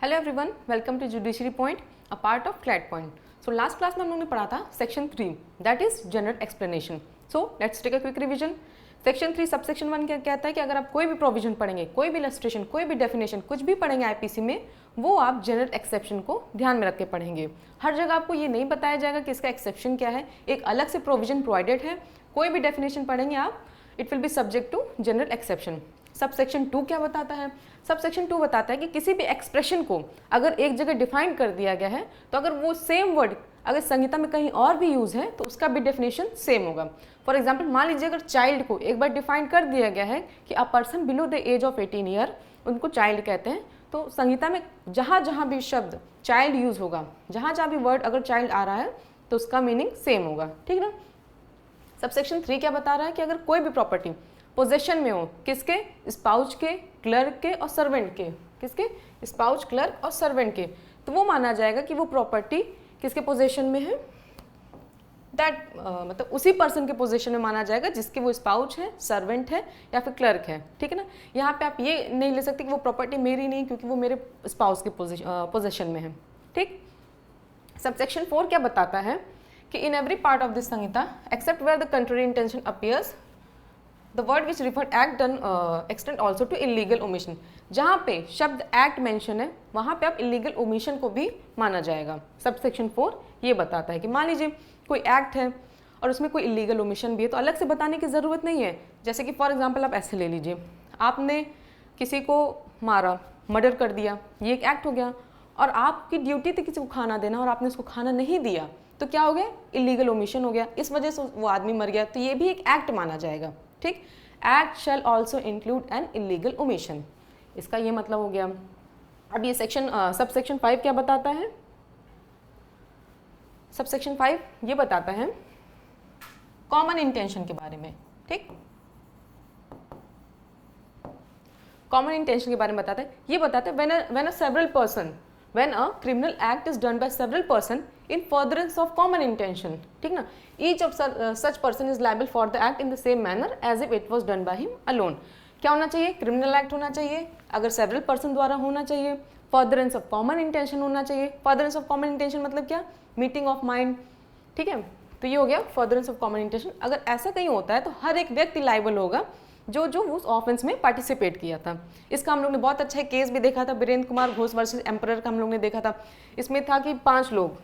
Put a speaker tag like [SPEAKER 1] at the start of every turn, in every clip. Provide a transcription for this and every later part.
[SPEAKER 1] Hello everyone, welcome to judiciary point, a part of CLAT point. So last class में हम लोगों ने पढ़ा था section 3, that is general explanation. So let's take a quick revision. Section 3 sub section 1 क्या कहता है कि अगर आप कोई भी प्रोविजन पढ़ेंगे, कोई भी इलस्ट्रेशन, कोई भी डेफिनेशन, कुछ भी पढ़ेंगे आईपीसी में, वो आप जनरल एक्सेप्शन को ध्यान में रख के पढ़ेंगे। हर जगह आपको ये नहीं बताया जाएगा कि इसका एक्सेप्शन क्या है, एक अलग से प्रोविजन प्रोवाइडेड है। कोई भी डेफिनेशन पढ़ेंगे आप, it will be subject to general exception. Sub section 2 क्या बताता है? सब सेक्शन 2 बताता है कि किसी भी एक्सप्रेशन को अगर एक जगह डिफाइन कर दिया गया है तो अगर वो सेम वर्ड अगर संहिता में कहीं और भी यूज है तो उसका भी डेफिनेशन सेम होगा। फॉर एग्जाम्पल, मान लीजिए अगर चाइल्ड को एक बार डिफाइन कर दिया गया है कि a person below the age of 18 year, उनको चाइल्ड कहते हैं, तो संहिता में जहाँ जहाँ भी शब्द चाइल्ड यूज होगा, जहाँ जहाँ भी वर्ड अगर चाइल्ड आ रहा है तो उसका मीनिंग सेम होगा, ठीक ना। सबसेक्शन 3 क्या बता रहा है कि अगर कोई भी प्रॉपर्टी पोजेशन में हो, किसके? स्पाउच के, क्लर्क के और सर्वेंट के। किसके? स्पाउच, क्लर्क और सर्वेंट के। तो वो माना जाएगा कि वो प्रॉपर्टी किसके पोजेशन में है? दैट मतलब उसी पर्सन के पोजीशन में माना जाएगा जिसके वो स्पाउच है, सर्वेंट है या फिर क्लर्क है, ठीक है ना। यहाँ पे आप ये नहीं ले सकते कि वो प्रॉपर्टी मेरी नहीं क्योंकि वो मेरे स्पाउस के पोजीशन में है, ठीक। सबसेक्शन 4 क्या बताता है कि in every part of this Sanhita except where the contrary intention appears the word which refer act done extend also to illegal omission. जहाँ पे शब्द एक्ट मेंशन है वहाँ पे आप इलीगल ओमिशन को भी माना जाएगा। सबसेक्शन 4 ये बताता है कि मान लीजिए कोई एक्ट है और उसमें कोई इलीगल ओमिशन भी है तो अलग से बताने की ज़रूरत नहीं है। जैसे कि फॉर एग्जांपल आप ऐसे ले लीजिए, आपने किसी को मारा, मर्डर कर दिया, ये एक एक्ट हो गया, और आपकी ड्यूटी थी किसी को खाना देना और आपने उसको खाना नहीं दिया, तो क्या हो गया? इलीगल ओमिशन हो गया, इस वजह से वो आदमी मर गया, तो ये भी एक एक्ट माना जाएगा, ठीक। Act shall also include an illegal omission, इसका ये मतलब हो गया। अब ये सेक्शन सबसेक्शन 5 क्या बताता है? सबसेक्शन 5 ये बताता है कॉमन इंटेंशन के बारे में, ठीक। कॉमन इंटेंशन के बारे में बताता है, ये बताता है when a several person, when a criminal act is done by several person in furtherance of common intention, ठीक ना, each of such person is liable for the act in the same manner as if it was done by him alone। क्या होना चाहिए? Criminal act होना चाहिए, अगर several person द्वारा होना चाहिए, फर्दरेंस ऑफ कॉमन इंटेंशन होना चाहिए। फर्दरेंस ऑफ कॉमन इंटेंशन मतलब क्या? मीटिंग ऑफ माइंड, ठीक है। तो ये हो गया फर्दरेंस ऑफ कॉमन इंटेंशन। अगर ऐसा कहीं होता है तो हर एक व्यक्ति लाइबल होगा जो उस ऑफेंस में पार्टिसिपेट किया था। इसका हम लोग ने बहुत अच्छा केस भी देखा था, वीरेंद्र कुमार घोष वर्सेस एम्परर का हम लोग ने देखा था। इसमें था कि 5 लोग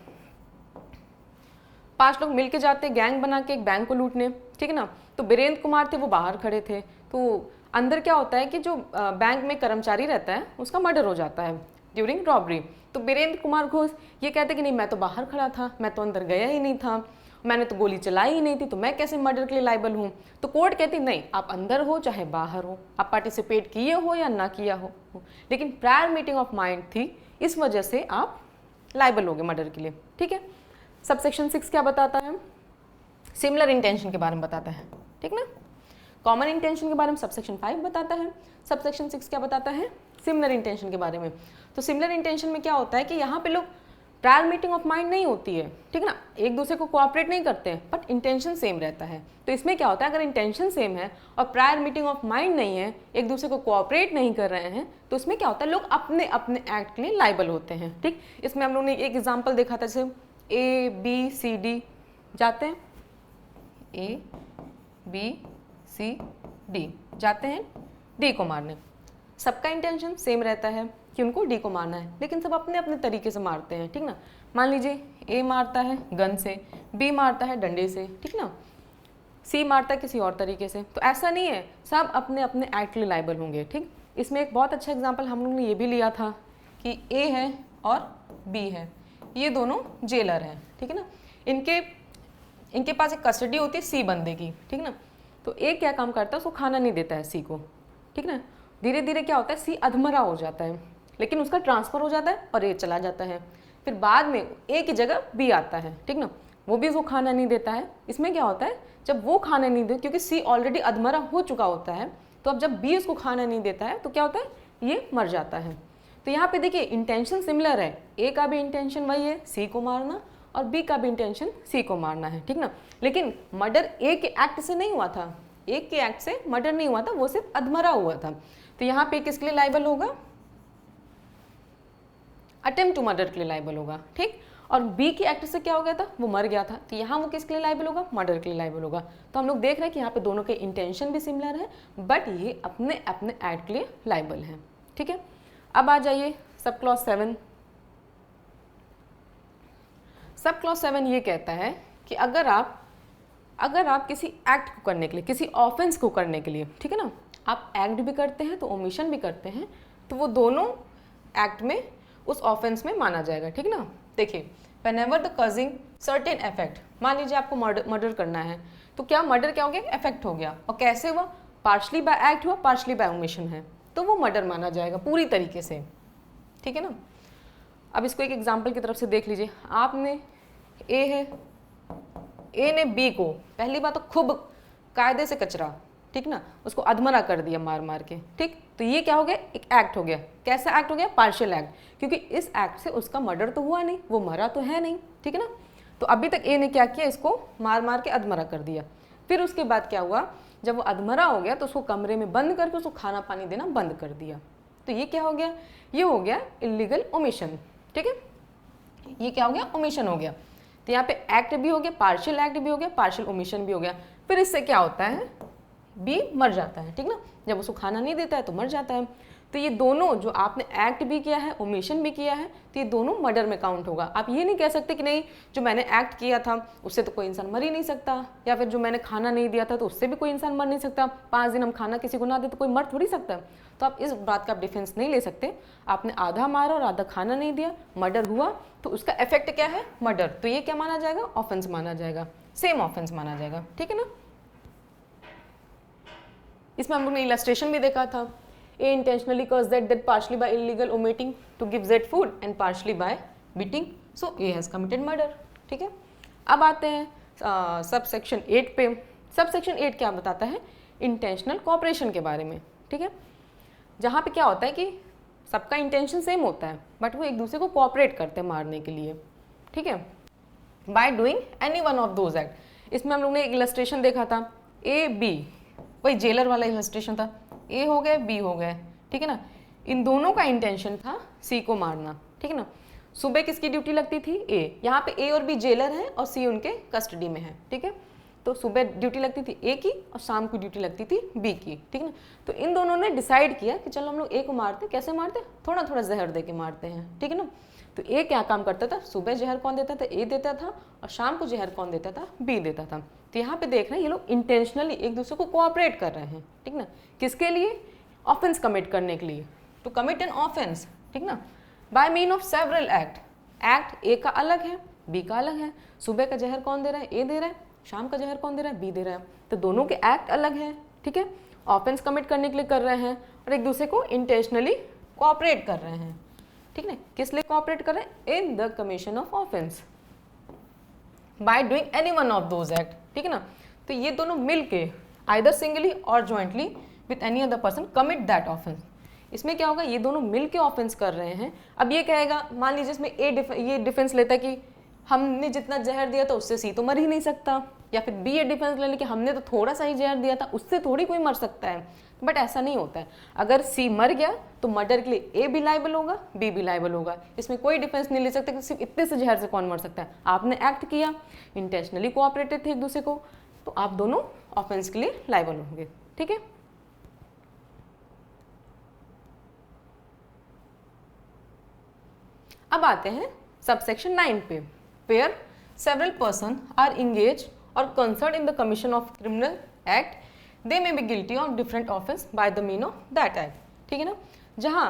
[SPEAKER 1] मिलके जाते गैंग बना के एक बैंक को लूटने, ठीक है ना। तो वीरेंद्र कुमार थे, वो बाहर खड़े थे, तो अंदर क्या होता है कि जो बैंक में कर्मचारी रहता है उसका मर्डर हो जाता है ड्यूरिंग रॉबरी। तो वीरेंद्र कुमार घोष ये कहते कि नहीं, मैं तो बाहर खड़ा था, मैं तो अंदर गया ही नहीं था, मैंने तो गोली चलाई ही नहीं थी, तो मैं कैसे मर्डर के लिए लाइबल हूँ। तो कोर्ट कहती नहीं, आप अंदर हो चाहे बाहर हो, आप पार्टिसिपेट किए हो या ना किया हो, लेकिन प्रायर मीटिंग ऑफ माइंड थी, इस वजह से आप लाइबल हो गए मर्डर के लिए, ठीक है। सबसेक्शन 6 क्या बताता है? सिमिलर इंटेंशन के बारे में बताता है, ठीक ना। कॉमन इंटेंशन के बारे में सबसेक्शन 5 बताता है, सबसेक्शन 6 क्या बताता है? सिमिलर इंटेंशन के बारे में। तो सिमिलर इंटेंशन में क्या होता है कि यहाँ पे लोग प्रायर मीटिंग ऑफ माइंड नहीं होती है, ठीक ना, एक दूसरे को कोऑपरेट नहीं करते हैं, बट इंटेंशन सेम रहता है। तो इसमें क्या होता है, अगर इंटेंशन सेम है और प्रायर मीटिंग ऑफ माइंड नहीं है, एक दूसरे को कोऑपरेट नहीं कर रहे हैं, तो इसमें क्या होता है, लोग अपने अपने एक्ट के लिए लाइबल होते हैं, ठीक। इसमें हम लोग ने एक एग्जाम्पल देखा था, जैसे ABCD जाते हैं, ABCD जाते हैं डी को मारने, सबका इंटेंशन सेम रहता है कि उनको डी को मारना है, लेकिन सब अपने अपने तरीके से मारते हैं, ठीक ना। मान लीजिए ए मारता है गन से, बी मारता है डंडे से, ठीक ना, सी मारता है किसी और तरीके से। तो ऐसा नहीं है, सब अपने अपने एक्ट के लिए लाइबल होंगे, ठीक। इसमें एक बहुत अच्छा एग्जाम्पल हम लोग ने ये भी लिया था कि ए है और बी है, ये दोनों जेलर हैं, ठीक है ना। इनके पास एक कस्टडी होती है सी बंदे की, ठीक ना। तो ए क्या काम करता है, उसको खाना नहीं देता है सी को, ठीक ना। धीरे धीरे क्या होता है, सी अधमरा हो जाता है, लेकिन उसका ट्रांसफ़र हो जाता है और ए चला जाता है। फिर बाद में ए की जगह बी आता है, ठीक ना, वो भी उसको खाना नहीं देता है। इसमें क्या होता है, जब वो खाना नहीं दे, क्योंकि सी ऑलरेडी अधमरा हो चुका होता है, तो अब जब बी उसको खाना नहीं देता है तो क्या होता है, ये मर जाता है। तो यहाँ पे देखिए इंटेंशन सिमिलर है, ए का भी इंटेंशन वही है सी को मारना और बी का भी इंटेंशन सी को मारना है, ठीक ना। लेकिन मर्डर ए के एक्ट से नहीं हुआ था, ए के एक्ट से मर्डर नहीं हुआ था, वो सिर्फ अधमरा हुआ था। तो यहाँ पे किसके लिए लाइबल होगा? अटेम्प्ट टू मर्डर के लिए लाइबल होगा, ठीक। और बी की एक्ट से क्या हो गया था, वो मर गया था, तो यहाँ वो किसके लिए लाइबल होगा, मर्डर के लिए लाइबल होगा। तो हम लोग देख रहे हैं कि यहाँ पे दोनों के इंटेंशन भी सिमिलर है, बट ये अपने अपने एक्ट के लिए लाइबल है, ठीक है। अब आ जाइए सब क्लॉज 7। सब क्लॉज 7 ये कहता है कि अगर आप किसी एक्ट को करने के लिए, किसी ऑफेंस को करने के लिए, ठीक है ना, आप एक्ट भी करते हैं तो ओमिशन भी करते हैं, तो वो दोनों एक्ट में उस ऑफेंस में माना जाएगा, ठीक ना। देखिए, whenever the causing certain effect, मान लीजिए आपको मर्डर करना है, तो क्या मर्डर क्या हो गया, इफेक्ट हो गया, और कैसे हुआ, पार्शली बाय एक्ट हुआ, पार्शली बाय ओमिशन है, तो वो मर्डर माना जाएगा पूरी तरीके से, ठीक है ना। अब इसको एक एग्जाम्पल की तरफ से देख लीजिए। आपने ए ने बी को पहली बात तो खूब कायदे से कचरा, ठीक ना, उसको अधमरा कर दिया मार मार के, ठीक। तो ये क्या हो गया, एक एक्ट हो गया। कैसा एक्ट हो गया, पार्शियल एक्ट, क्योंकि इस एक्ट से उसका मर्डर तो हुआ नहीं, वो मरा तो है नहीं, ठीक है ना। तो अभी तक ए ने क्या किया, इसको मार मार के अधमरा कर दिया। फिर उसके बाद क्या हुआ, जब वो अधमरा हो गया तो उसको कमरे में बंद करके उसको खाना पानी देना बंद कर दिया। तो ये क्या हो गया, ये हो गया इलीगल ओमिशन, ठीक है। ये क्या हो गया, ओमिशन हो गया। तो यहाँ पे एक्ट भी हो गया, पार्शियल एक्ट भी हो गया, पार्शियल ओमिशन भी हो गया। फिर इससे क्या होता है, बी मर जाता है, ठीक ना, जब उसको खाना नहीं देता है तो मर जाता है। तो ये दोनों जो आपने एक्ट भी किया है, ओमिशन भी किया है, तो ये दोनों मर्डर में काउंट होगा। आप ये नहीं कह सकते कि नहीं, जो मैंने एक्ट किया था उससे तो कोई इंसान मर ही नहीं सकता, या फिर जो मैंने खाना नहीं दिया था तो उससे भी कोई इंसान मर नहीं सकता। 5 दिन हम खाना किसी को ना दे तो कोई मर थोड़ी सकता है। तो आप इस बात का आप डिफेंस नहीं ले सकते। आपने आधा मारा और आधा खाना नहीं दिया, मर्डर हुआ, तो उसका इफेक्ट क्या है, मर्डर। तो ये क्या माना जाएगा, ऑफेंस माना जाएगा, सेम ऑफेंस माना जाएगा, ठीक है ना। इसमें हम लोग ने इलस्ट्रेशन भी देखा था। A intentionally cause that partially by illegal omitting to give that food and partially by beating, so A has committed murder, ठीक है। अब आते हैं सब सेक्शन 8 पे। सब सेक्शन 8 क्या बताता है, इंटेंशनल कॉपरेशन के बारे में, ठीक है। जहाँ पे क्या होता है कि सबका इंटेंशन सेम होता है, बट वो एक दूसरे को कोऑपरेट करते हैं मारने के लिए, ठीक है, by doing any one of those act. इसमें हम लोग ने एक इलस्ट्रेशन देखा था, ए बी, वही जेलर वाला इलस्ट्रेशन था, ए हो गए बी हो गए, ठीक है ना। इन दोनों का इंटेंशन था सी को मारना, ठीक है ना। सुबह किसकी ड्यूटी लगती थी, ए, यहाँ पे ए और बी जेलर हैं और सी उनके कस्टडी में है, ठीक है। तो सुबह ड्यूटी लगती थी ए की और शाम को ड्यूटी लगती थी बी की, ठीक है ना। तो इन दोनों ने डिसाइड किया कि चलो हम लोग ए को मारते, कैसे मारते, थोड़ा थोड़ा जहर दे के मारते हैं, ठीक है ना। तो ए क्या काम करता था, सुबह जहर कौन देता था, ए देता था, और शाम को जहर कौन देता था, बी देता था। तो यहाँ पे देख रहे हैं ये लोग इंटेंशनली एक दूसरे को कोऑपरेट कर रहे हैं, ठीक ना, किसके लिए, ऑफेंस कमिट करने के लिए, टू कमिट एन ऑफेंस, ठीक ना, by mean of several act. Act A का अलग है, बी का अलग है। सुबह का जहर कौन दे रहा है, ए दे रहा है, शाम का जहर कौन दे रहा है, बी दे रहा है। तो दोनों के एक्ट अलग हैं, ठीक है, ऑफेंस कमिट करने के लिए कर रहे हैं और एक दूसरे को इंटेंशनली कोऑपरेट कर रहे हैं, ठीक है। किस लिए कोऑपरेट कर रहे हैं, in the commission of offence by doing any one of those act, ठीक है ना। तो ये दोनों मिलके आइदर सिंगली और jointly with any other person commit that offence. इसमें क्या होगा, ये दोनों मिलके ऑफेंस कर रहे हैं। अब ये कहेगा, मान लीजिए इसमें ये डिफेंस लेता है कि हमने जितना जहर दिया था उससे सी तो मर ही नहीं सकता, या फिर बी ये डिफेंस ले कि हमने तो थोड़ा सा ही जहर दिया था, उससे थोड़ी कोई मर सकता है। बट ऐसा नहीं होता है। अगर सी मर गया तो मर्डर के लिए ए भी लायबल होगा, बी भी लायबल होगा। इसमें कोई डिफेंस नहीं ले सकता कि सिर्फ इतने से जहर से कौन मर सकता है। आपने एक्ट किया, इंटेंशनली कोऑपरेटेड थे एक दूसरे को, तो आप दोनों ऑफेंस के लिए लायबल होंगे, ठीक है। अब आते हैं सबसेक्शन 9 पे, where several person are engaged or concerned in the commission of criminal act, they may be guilty of different offense by the mean of that act, ठीक है ना। जहाँ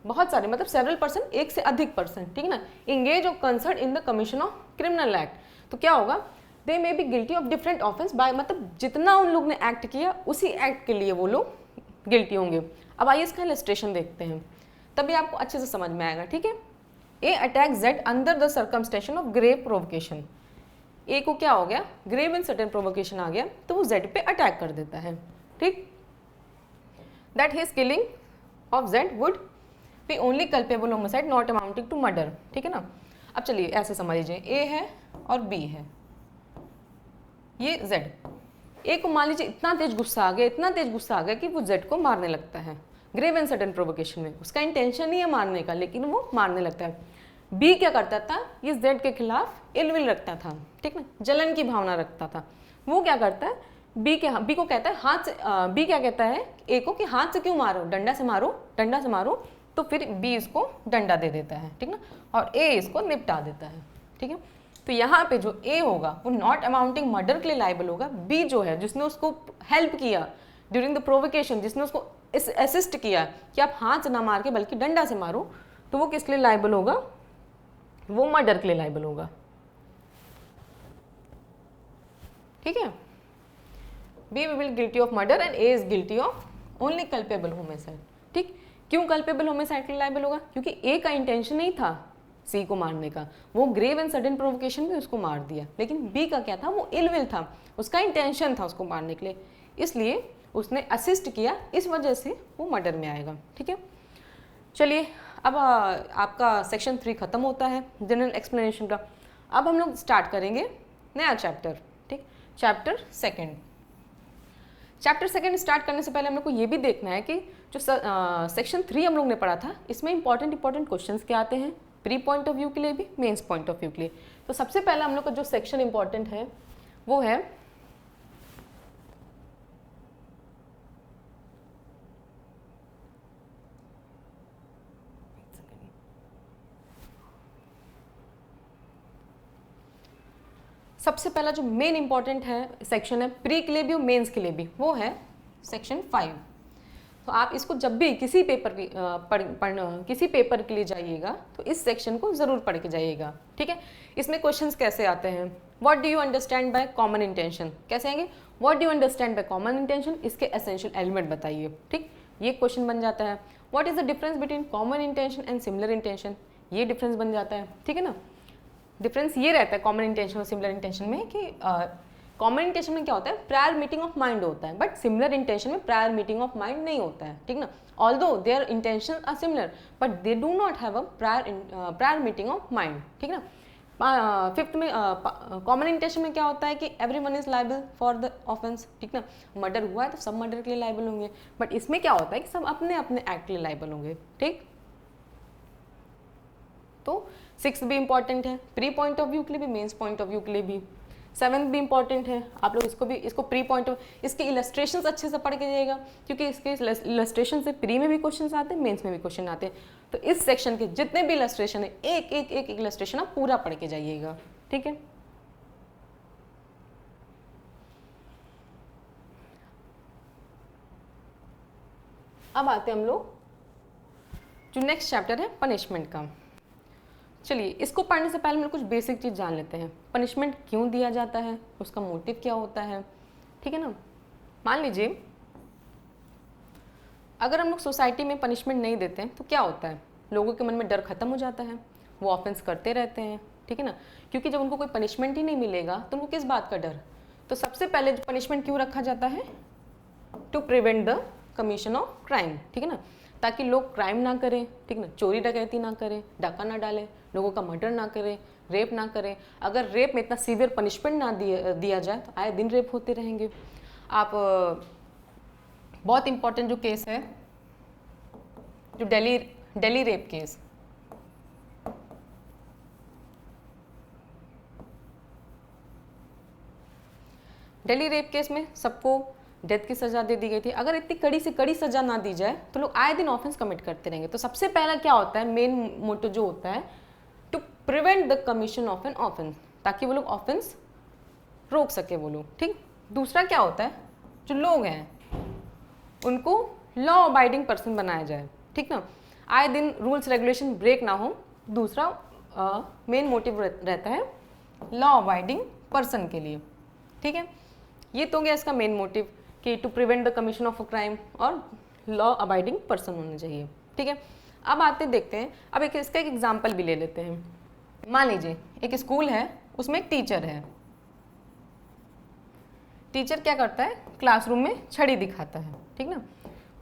[SPEAKER 1] बहुत सारे मतलब several person, एक से अधिक पर्सन, ठीक है ना, engage और concerned in the commission of criminal act, तो क्या होगा, they may be guilty of different offense by, मतलब जितना उन लोग ने एक्ट किया उसी एक्ट के लिए वो लोग गिल्टी होंगे। अब आइए इसका इलस्ट्रेशन देखते हैं, तभी आपको अच्छे से समझ में आएगा, ठीक है। A attack Z under the circumstance of grave provocation. A को क्या हो गया, ग्रेव एंड सडन प्रोवोकेशन आ गया, तो वो जेड पे अटैक कर देता है, ठीक। That his killing of Z would be only culpable homicide not amounting to murder, ठीक है ना। अब चलिए ऐसे समझ लीजिए, ए है और बी है, ये जेड। ए को मान लीजिए इतना तेज गुस्सा आ गया, इतना तेज गुस्सा आ गया कि वो जेड को मारने लगता है ग्रेव एंड सडन प्रोवोकेशन में। उसका इंटेंशन नहीं है मारने का, लेकिन वो मारने लगता है। बी क्या करता था, ये जेड के खिलाफ इलविल रखता था, ठीक ना, जलन की भावना रखता था। वो क्या करता है, बी को कहता है हाथ से, बी क्या कहता है ए को कि हाथ से क्यों मारो, डंडा से मारो, डंडा से मारो, तो फिर बी इसको डंडा दे देता है, ठीक ना, और ए इसको निपटा देता है, ठीक है। तो यहाँ पे जो ए होगा वो नॉट अमाउंटिंग मर्डर के लिए लाइबल होगा, बी जो है जिसने उसको हेल्प किया ड्यूरिंग द प्रोवोकेशन, जिसने उसको असिस्ट किया कि आप हाथ से ना मार के बल्कि डंडा से मारो, तो वो किस लिए लाइबल होगा, वो मर्डर के लिए लाइबल होगा, ठीक है। B will guilty of murder and A is guilty of only culpable homicide, ठीक। क्यों कल्पेबल होमिसाइड के लिए लाइबल होगा, क्योंकि ए का इंटेंशन नहीं था सी को मारने का, वो ग्रेव एंड सडन प्रोवोकेशन में उसको मार दिया, लेकिन बी का क्या था, वो इल विल था, उसका इंटेंशन था उसको मारने के लिए, इसलिए उसने असिस्ट किया, इस वजह से वो मर्डर में आएगा, ठीक है। चलिए अब आपका सेक्शन 3 खत्म होता है जनरल एक्सप्लेनेशन का। अब हम लोग स्टार्ट करेंगे नया चैप्टर, ठीक, चैप्टर सेकेंड स्टार्ट करने से पहले हम लोग को ये भी देखना है कि जो सेक्शन 3 हम लोग ने पढ़ा था, इसमें इंपॉर्टेंट क्वेश्चंस क्या आते हैं, प्री पॉइंट ऑफ व्यू के लिए भी, मेंस पॉइंट ऑफ व्यू के लिए। तो सबसे पहला हम लोग का जो सेक्शन इंपॉर्टेंट है वो है सबसे पहला जो मेन इंपॉर्टेंट है सेक्शन है प्री के लिए भी और मेंस के लिए भी, वो है सेक्शन 5। तो आप इसको जब भी किसी पेपर की किसी पेपर के लिए जाइएगा तो इस सेक्शन को जरूर पढ़ के जाइएगा, ठीक है। इसमें क्वेश्चंस कैसे आते हैं, what do you understand by common intention, कैसे आएंगे, what do you understand by common intention, इसके एसेंशियल एलिमेंट बताइए, ठीक, ये क्वेश्चन बन जाता है। What is the difference between common intention and similar intention, ये डिफरेंस बन जाता है, ठीक है ना। डिफरेंस ये रहता है कॉमन इंटेंशन और सिमिलर इंटेंशन में कि कॉमन इंटेंशन में क्या होता है, प्रायर मीटिंग ऑफ माइंड होता है, बट सिमिलर इंटेंशन में प्रायर मीटिंग ऑफ माइंड नहीं होता है, ठीक ना। Although their intention are similar but they do not have a prior meeting of mind, ठीक ना। फिफ्थ में कॉमन इंटेंशन में क्या होता है कि everyone is liable for the offence, ठीक ना, मर्डर हुआ है तो सब मर्डर के लिए लायबल होंगे, बट इसमें क्या होता है कि सब अपने अपने एक्ट के लिए लायबल होंगे, ठीक। तो 6th भी इंपॉर्टेंट है प्री पॉइंट ऑफ व्यू के लिए भी, मेंस पॉइंट ऑफ व्यू के लिए भी। 7th भी इंपॉर्टेंट है, आप लोग इसको प्री पॉइंट ऑफ, इसके इलस्ट्रेशंस अच्छे से पढ़ के जाइएगा, क्योंकि इसके इलस्ट्रेशन से प्री में भी क्वेश्चन आते हैं, मेंस में भी क्वेश्चन आते हैं। तो इस सेक्शन के जितने भी इलस्ट्रेशन है एक एक इलस्ट्रेशन आप पूरा पढ़ के जाइएगा, ठीक है। अब आते हैं हम लोग जो नेक्स्ट चैप्टर है पनिशमेंट का। चलिए इसको पढ़ने से पहले हम लोग कुछ बेसिक चीज़ जान लेते हैं, पनिशमेंट क्यों दिया जाता है, उसका मोटिव क्या होता है, ठीक है ना। मान लीजिए अगर हम लोग सोसाइटी में पनिशमेंट नहीं देते हैं तो क्या होता है, लोगों के मन में डर खत्म हो जाता है, वो ऑफेंस करते रहते हैं, ठीक है ना, क्योंकि जब उनको कोई पनिशमेंट ही नहीं मिलेगा तो उनको किस बात का डर। तो सबसे पहले जो पनिशमेंट क्यों रखा जाता है, to prevent the commission of crime, ठीक है ना, ताकि लोग क्राइम ना करें, ठीक ना, चोरी डकैती ना करें, डाका ना डालें, लोगों का मर्डर ना करें, रेप ना करें। अगर रेप में इतना सीवियर पनिशमेंट ना दिया जाए तो आए दिन रेप होते रहेंगे। आप बहुत इंपॉर्टेंट जो केस है जो Delhi rape case, Delhi rape case में सबको डेथ की सजा दे दी गई थी। अगर इतनी कड़ी से कड़ी सजा ना दी जाए तो लोग आए दिन ऑफेंस कमिट करते रहेंगे। तो सबसे पहला क्या होता है, मेन मोटो जो होता है, to prevent the commission of an offence, ताकि वो लोग ऑफेंस रोक सके वो लोग, ठीक। दूसरा क्या होता है, जो लोग हैं उनको लॉ अबाइडिंग पर्सन बनाया जाए, ठीक ना, आए दिन रूल्स रेगुलेशन ब्रेक ना हो। दूसरा मेन मोटिव रहता है लॉ अबाइडिंग पर्सन के लिए, ठीक है। ये तो गया इसका मेन मोटिव कि to prevent the commission of a crime और लॉ अबाइडिंग पर्सन होने चाहिए, ठीक है। अब आते देखते हैं, अब इसका एक एग्जाम्पल भी ले लेते हैं। मान लीजिए एक स्कूल है, उसमें एक टीचर है। टीचर क्या करता है, क्लासरूम में छड़ी दिखाता है, ठीक ना।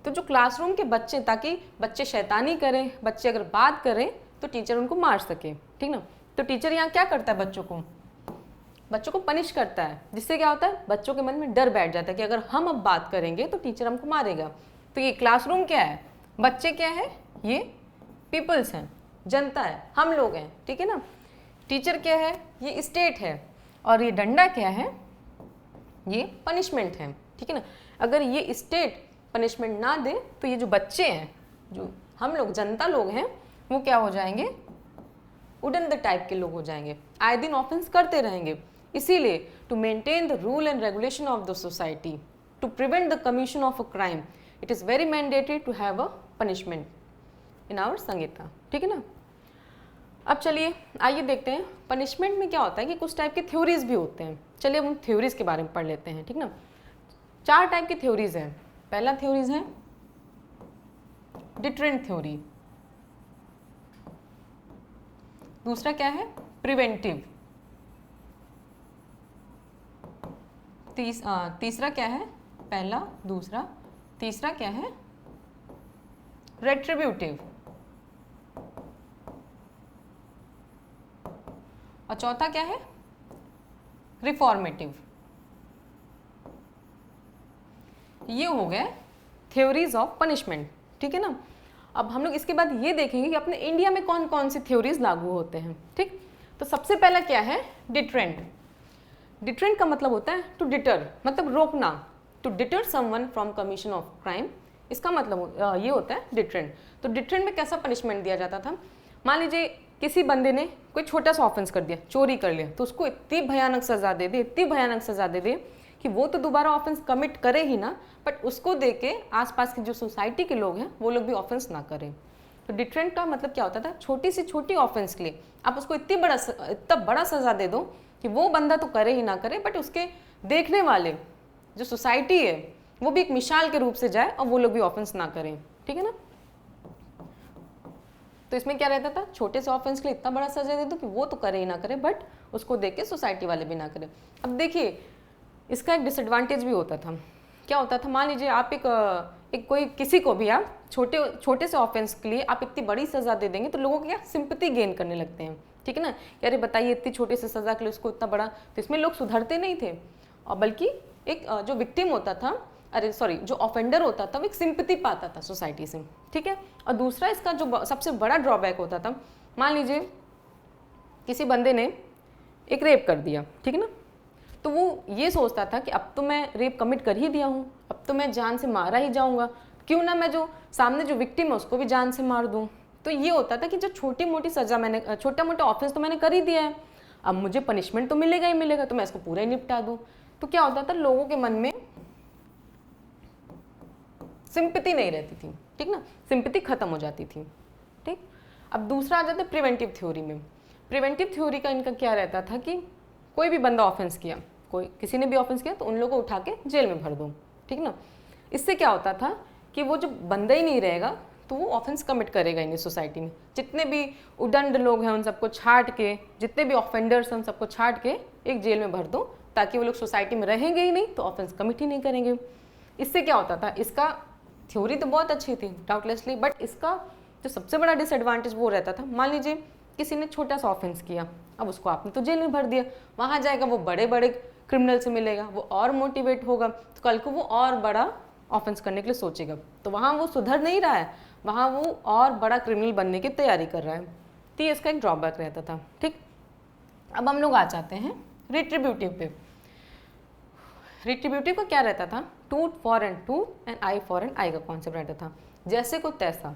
[SPEAKER 1] तो जो क्लासरूम के बच्चे, ताकि बच्चे शैतानी करें, बच्चे अगर बात करें तो टीचर उनको मार सके, ठीक ना। तो टीचर यहाँ क्या करता है, बच्चों को पनिश करता है, जिससे क्या होता है, बच्चों के मन में डर बैठ जाता है कि अगर हम अब बात करेंगे तो टीचर हमको मारेगा। तो ये क्लासरूम क्या है, बच्चे क्या है, ये पीपल्स हैं, जनता है, हम लोग हैं, ठीक है ना। टीचर क्या है, ये स्टेट है, और ये डंडा क्या है, ये पनिशमेंट है, ठीक है ना। अगर ये स्टेट पनिशमेंट ना दे तो ये जो बच्चे हैं, जो हम लोग जनता लोग हैं, वो क्या हो जाएंगे, उडन द टाइप के लोग हो जाएंगे, आए दिन ऑफेंस करते रहेंगे। इसीलिए to maintain the rule and regulation of the society, to prevent the commission of a crime, it is very mandatory to have a punishment in our संहिता, ठीक है ना। अब चलिए आइए देखते हैं पनिशमेंट में क्या होता है कि कुछ टाइप के थ्योरीज भी होते हैं। चलिए हम थ्योरीज के बारे में पढ़ लेते हैं, ठीक ना। 4 टाइप की थ्योरीज हैं। पहला थ्योरीज है डिटरेंट थ्योरी, दूसरा क्या है, प्रिवेंटिव, तीसरा क्या है, पहला दूसरा, तीसरा क्या है, रेट्रिब्यूटिव, और चौथा क्या है, रिफॉर्मेटिव। ये हो गए थ्योरीज ऑफ पनिशमेंट, ठीक है ना। अब हम लोग इसके बाद ये देखेंगे कि अपने इंडिया में कौन कौन सी थ्योरीज लागू होते हैं, ठीक। तो सबसे पहला क्या है, डिटरेंट। डिटरेंट का मतलब होता है टू डिटर, मतलब रोकना, to deter someone from commission of crime, इसका मतलब ये होता है डिटरेंट। तो डिटरेंट में कैसा पनिशमेंट दिया जाता था, मान लीजिए किसी बंदे ने कोई छोटा सा ऑफेंस कर दिया, चोरी कर लिया, तो उसको इतनी भयानक सजा दे दे, इतनी भयानक सजा दे दे कि वो तो दोबारा ऑफेंस कमिट करे ही ना, बट उसको देख के आसपास की जो सोसाइटी के लोग हैं वो लोग भी ऑफेंस ना करें। तो डिटरेंट का मतलब क्या होता था, छोटी से छोटी ऑफेंस के लिए आप उसको इतना बड़ा सजा दे दो कि वो बंदा तो करे ही ना करे, बट उसके देखने वाले जो सोसाइटी है वो भी एक मिसाल के रूप से जाए और वो लोग भी ऑफेंस ना करें, ठीक है ना। तो इसमें क्या रहता था, छोटे से ऑफेंस के लिए इतना बड़ा सजा दे दो कि वो तो करे ही ना करे, बट उसको देख के सोसाइटी वाले भी ना करें। अब देखिए इसका एक डिसएडवांटेज भी होता था। क्या होता था, मान लीजिए आप एक कोई किसी को भी आप छोटे से ऑफेंस के लिए आप इतनी बड़ी सजा दे देंगे तो लोगों को क्या सिंपैथी गेन करने लगते हैं, ठीक है ना। कि अरे बताइए इतनी छोटी सी सजा के लिए उसको इतना बड़ा, तो इसमें लोग सुधरते नहीं थे, और बल्कि एक जो विक्टिम होता था, जो ऑफेंडर होता था वो एक सिंपैथी पाता था सोसाइटी से, ठीक है। और दूसरा इसका जो सबसे बड़ा ड्रॉबैक होता था, मान लीजिए किसी बंदे ने एक रेप कर दिया, ठीक है ना, तो वो ये सोचता था कि अब तो मैं रेप कमिट कर ही दिया हूँ, अब तो मैं जान से मारा ही जाऊँगा, क्यों ना मैं जो सामने जो विक्टिम है उसको भी जान से मार दूँ। तो ये होता था कि जो छोटी मोटी सज़ा मैंने, छोटा मोटा ऑफेंस तो मैंने कर ही दिया है, अब मुझे पनिशमेंट तो मिलेगा ही मिलेगा, तो मैं इसको पूरा ही निपटा दूँ। तो क्या होता था, लोगों के मन में सिंपैथी नहीं रहती थी, ठीक ना, सिंपैथी खत्म हो जाती थी, ठीक। अब दूसरा आ जाता है प्रिवेंटिव थ्योरी में। प्रिवेंटिव थ्योरी का इनका क्या रहता था कि कोई भी बंदा ऑफेंस किया, किसी ने भी ऑफेंस किया तो उन लोगों को उठा के जेल में भर दो, ठीक ना। इससे क्या होता था कि वो जो बंदा ही नहीं रहेगा तो वो ऑफेंस कमिट करेगा ही नहीं सोसाइटी में। जितने भी उदंड लोग हैं उन सबको छांट के, जितने भी ऑफेंडर्स हैं उन सबको छांट के एक जेल में भर दो, ताकि वो लोग सोसाइटी में रहेंगे ही नहीं तो ऑफेंस कमिट ही नहीं करेंगे। इससे क्या होता था, इसका थ्योरी तो बहुत अच्छी थी डाउटलेसली, बट इसका जो सबसे बड़ा डिसएडवांटेज वो रहता था, मान लीजिए किसी ने छोटा सा ऑफेंस किया, अब उसको आपने तो जेल में भर दिया, वहाँ जाएगा वो बड़े बड़े क्रिमिनल से मिलेगा, वो और मोटिवेट होगा, तो कल को वो और बड़ा ऑफेंस करने के लिए सोचेगा, तो वहाँ वो सुधर नहीं रहा है, वहाँ वो और बड़ा क्रिमिनल बनने की तैयारी कर रहा है। तो ये इसका एक ड्रॉबैक रहता था, ठीक। अब हम लोग आ जाते हैं रिट्रीब्यूटिव पे। रिट्रीब्यूटिव का क्या रहता था, tooth for an tooth and eye for an eye का कॉन्सेप्ट रहता था। जैसे को तैसा,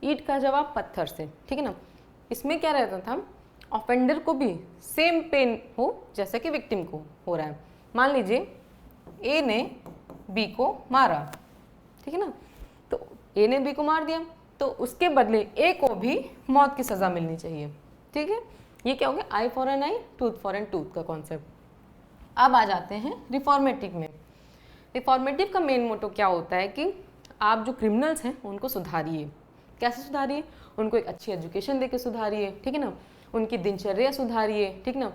[SPEAKER 1] ईंट का जवाब पत्थर से, ठीक है ना। इसमें क्या रहता था, ऑफेंडर को भी सेम पेन हो जैसे कि विक्टिम को हो रहा है। मान लीजिए ए ने बी को मारा, ठीक है ना, तो ए ने बी को मार दिया तो उसके बदले ए को भी मौत की सज़ा मिलनी चाहिए, ठीक है। ये क्या हो गया, eye for an eye, tooth for an tooth का कॉन्सेप्ट। अब आ जाते हैं रिफॉर्मेटिव में। रिफॉर्मेटिव का मेन मोटो क्या होता है कि आप जो क्रिमिनल्स हैं उनको सुधारिए। कैसे सुधारिए, उनको एक अच्छी एजुकेशन देके सुधारिए, ठीक है ना, उनकी दिनचर्या सुधारिए, ठीक ना,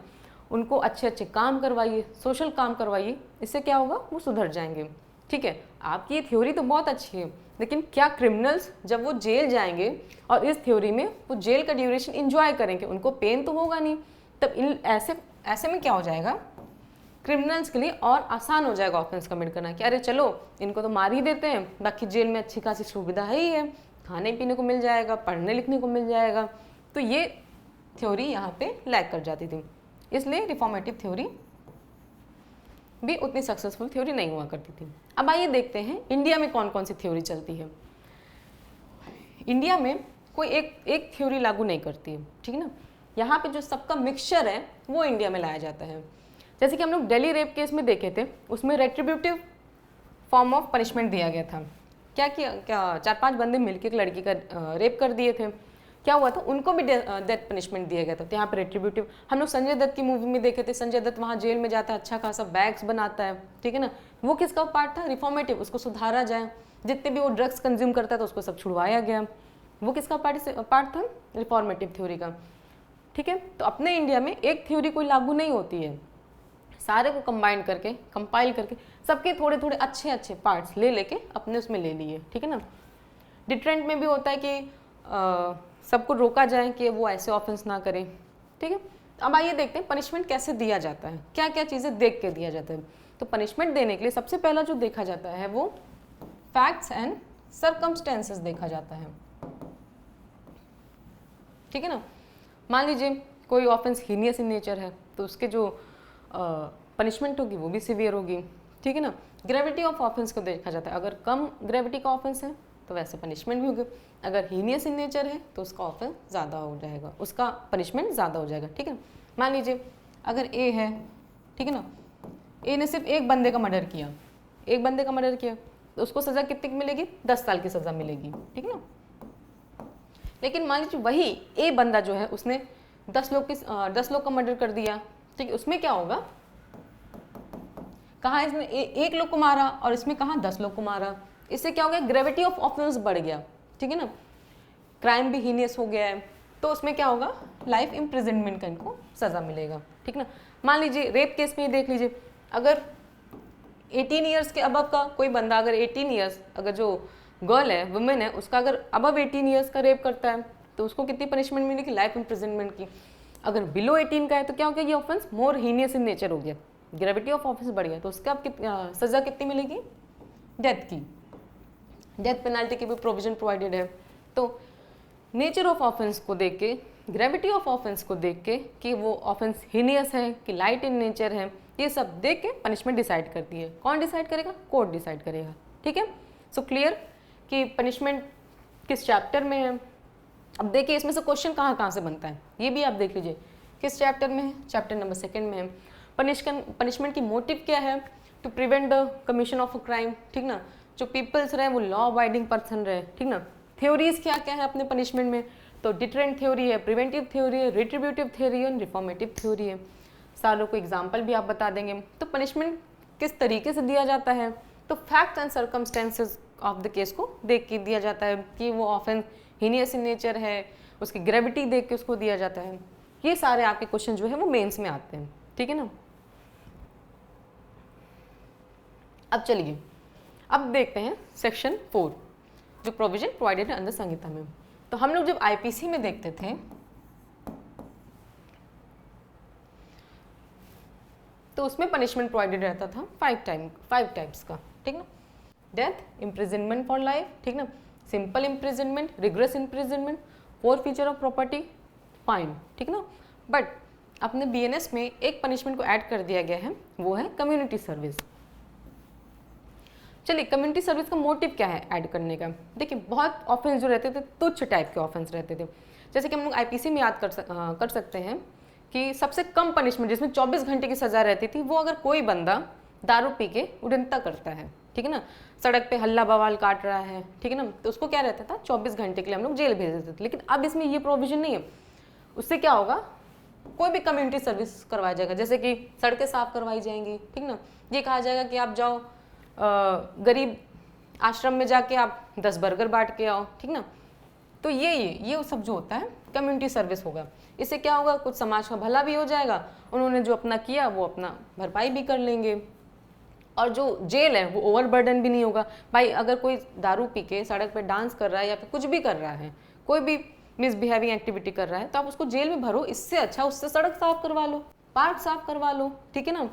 [SPEAKER 1] उनको अच्छे अच्छे काम करवाइए, सोशल काम करवाइए, इससे क्या होगा, वो सुधर जाएंगे, ठीक है। आपकी ये थ्योरी तो बहुत अच्छी है, लेकिन क्या क्रिमिनल्स जब वो जेल जाएंगे और इस थ्योरी में वो जेल का ड्यूरेशन इंजॉय करेंगे, उनको पेन तो होगा नहीं, तब ऐसे में क्या हो जाएगा, क्रिमिनल्स के लिए और आसान हो जाएगा ऑफेंस कमिट करना कि अरे चलो इनको तो मार ही देते हैं, बाकी जेल में अच्छी खासी सुविधा है ही है, खाने पीने को मिल जाएगा, पढ़ने लिखने को मिल जाएगा, तो तो ये थ्योरी यहाँ पे लैग कर जाती थी, इसलिए रिफॉर्मेटिव थ्योरी भी उतनी सक्सेसफुल थ्योरी नहीं हुआ करती थी। अब आइए देखते हैं इंडिया में कौन कौन सी थ्योरी चलती है। इंडिया में कोई एक थ्योरी लागू नहीं करती है, ठीक है ना। यहाँ पे जो सबका मिक्सचर है वो इंडिया में लाया जाता है। जैसे कि हम लोग दिल्ली रेप केस में देखे थे, उसमें रेट्रीब्यूटिव फॉर्म ऑफ पनिशमेंट दिया गया था। क्या किया, क्या 4-5 बंदे मिलकर एक लड़की का रेप कर दिए थे, क्या हुआ था, उनको भी डेथ पनिशमेंट दिया गया था। तो यहाँ पे रेट्रीब्यूटिव, हम लोग संजय दत्त की मूवी में देखे थे, संजय दत्त वहाँ जेल में जाता है, अच्छा खासा बैग्स बनाता है, ठीक है ना। वो किसका पार्ट था, रिफॉर्मेटिव, उसको सुधारा जाए, जितने भी वो ड्रग्स कंज्यूम करता है तो उसको सब छुड़वाया गया, वो किसका पार्ट था, रिफॉर्मेटिव थ्योरी का, ठीक है। तो अपने इंडिया में एक थ्योरी कोई लागू नहीं होती है, सारे को कंबाइन करके, कंपाइल करके, सबके थोड़े थोड़े अच्छे अच्छे पार्ट्स ले लेके अपने उसमें ले लिए, ठीक है ना। डिटरेंट में भी होता है कि सबको रोका जाए कि वो ऐसे ऑफेंस ना करें, ठीक है। अब आइए देखते हैं पनिशमेंट कैसे दिया जाता है, क्या क्या चीज़ें देख के दिया जाता है। तो पनिशमेंट देने के लिए सबसे पहला जो देखा जाता है वो फैक्ट्स एंड सर्कमस्टेंसेस देखा जाता है, ठीक है ना। मान लीजिए कोई ऑफेंस हीनियस इन नेचर है तो उसके जो पनिशमेंट होगी वो भी सीवियर होगी, ठीक है ना। ग्रेविटी ऑफ ऑफेंस को देखा जाता है, अगर कम ग्रेविटी का ऑफेंस है तो वैसे पनिशमेंट भी होगी, अगर हीनियस इन नेचर है तो उसका ऑफेंस ज़्यादा हो जाएगा, उसका पनिशमेंट ज़्यादा हो जाएगा, ठीक है। मान लीजिए अगर ए है, ठीक है ना, ए ने सिर्फ एक बंदे का मर्डर किया, एक बंदे का मर्डर किया तो उसको सज़ा कितनी मिलेगी, 10 साल की सज़ा मिलेगी, ठीक है ना। लेकिन मान लीजिए वही ए बंदा जो है उसने 10 लोग का मर्डर कर दिया, ठीक है, उसमें क्या होगा, कहाँ इसने एक लोग को मारा और इसमें कहाँ 10 लोग को मारा, इससे क्या हो गया, ग्रेविटी ऑफ ऑफेंस बढ़ गया, ठीक है ना, क्राइम भी हीनियस हो गया है, तो उसमें क्या होगा, लाइफ इम्प्रिजनमेंट का इनको सज़ा मिलेगा, ठीक ना। मान लीजिए रेप केस में देख लीजिए, अगर 18 ईयर्स के अबव का कोई बंदा, अगर 18 ईयर्स, अगर जो गर्ल है, वुमेन है, उसका अगर अबव 18 ईयर्स का रेप करता है तो उसको कितनी पनिशमेंट मिलेगी, लाइफ इम्प्रिजनमेंट की। अगर बिलो 18 का है तो क्या हो गया, ये offence more heinous in nature हो गया, ग्रेविटी ऑफ ऑफेंस बढ़ गया, तो उसका अब सज़ा कितनी मिलेगी, डेथ की, डेथ पेनाल्टी की भी प्रोविजन प्रोवाइडेड है। तो नेचर ऑफ ऑफेंस को देख के, ग्रेविटी ऑफ ऑफेंस को देख के कि वो ऑफेंस हीनियस है कि लाइट इन नेचर है, ये सब देख के पनिशमेंट डिसाइड करती है। कौन डिसाइड करेगा, कोर्ट डिसाइड करेगा, ठीक है। सो क्लियर कि पनिशमेंट किस चैप्टर में है। अब देखिए इसमें से क्वेश्चन कहाँ कहाँ से बनता है, ये भी आप देख लीजिए, किस चैप्टर में है, चैप्टर नंबर 2 में है। पनिशमेंट की मोटिव क्या है, to prevent the commission of a crime, ठीक ना, जो पीपल्स रहे वो लॉ अबाइडिंग पर्सन रहे, ठीक ना। थ्योरीज क्या क्या है अपने पनिशमेंट में, तो डिटरेंट थ्योरी है, प्रिवेंटिव थ्योरी है, रिट्रीब्यूटिव थ्योरी है, रिफॉर्मेटिव थ्योरी है। सारों को एग्जाम्पल भी आप बता देंगे। तो पनिशमेंट किस तरीके से दिया जाता है, तो facts and circumstances of the case को देख के दिया जाता है कि वो ऑफेंस हीनियस इन नेचर है, उसकी ग्रेविटी देख के उसको दिया जाता है। ये सारे आपके क्वेश्चन जो है वो मेंस में आते हैं, ठीक है ना। अब चलिए अब देखते हैं सेक्शन 4, जो प्रोविजन प्रोवाइडेड है अंदर संहिता में। तो हम लोग जब आईपीसी में देखते थे तो उसमें पनिशमेंट प्रोवाइडेड रहता था 5 टाइप्स का, ठीक ना। डेथ, इम्प्रिजनमेंट फॉर लाइफ, ठीक ना, simple imprisonment, rigorous imprisonment, forfeiture of property, fine, ठीक ना। बट अपने बीएनएस में एक पनिशमेंट को ऐड कर दिया गया है, वो है कम्युनिटी सर्विस। चलिए कम्युनिटी सर्विस का मोटिव क्या है ऐड करने का। देखिए बहुत ऑफेंस जो रहते थे तुच्छ टाइप के ऑफेंस रहते थे, जैसे कि हम लोग आईपीसी में याद कर सकते हैं कि सबसे कम पनिशमेंट जिसमें 24 घंटे की सज़ा रहती थी, वो अगर कोई बंदा दारू पी के उड़नता करता है, ठीक है ना, सड़क पे हल्ला बवाल काट रहा है, ठीक है ना, तो उसको क्या रहता था 24 घंटे के लिए हम लोग जेल भेज देते थे। लेकिन अब इसमें ये प्रोविजन नहीं है। उससे क्या होगा, कोई भी कम्युनिटी सर्विस करवाया जाएगा, जैसे कि सड़कें साफ करवाई जाएंगी, ठीक ना। ये कहा जाएगा कि आप जाओ गरीब आश्रम में जाके आप 10 बर्गर बांट के आओ, ठीक ना। तो ये सब जो होता है कम्युनिटी सर्विस होगा। इससे क्या होगा, कुछ समाज का भला भी हो जाएगा, उन्होंने जो अपना किया वो अपना भरपाई भी कर लेंगे, और जो जेल है वो ओवरबर्डन भी नहीं होगा। भाई अगर कोई दारू पी के सड़क पे डांस कर रहा है या फिर कुछ भी कर रहा है, कोई भी मिसबिहेविंग एक्टिविटी कर रहा है, तो आप उसको जेल में भरो, इससे अच्छा उससे सड़क साफ करवा लो, पार्क साफ करवा लो, ठीक है ना।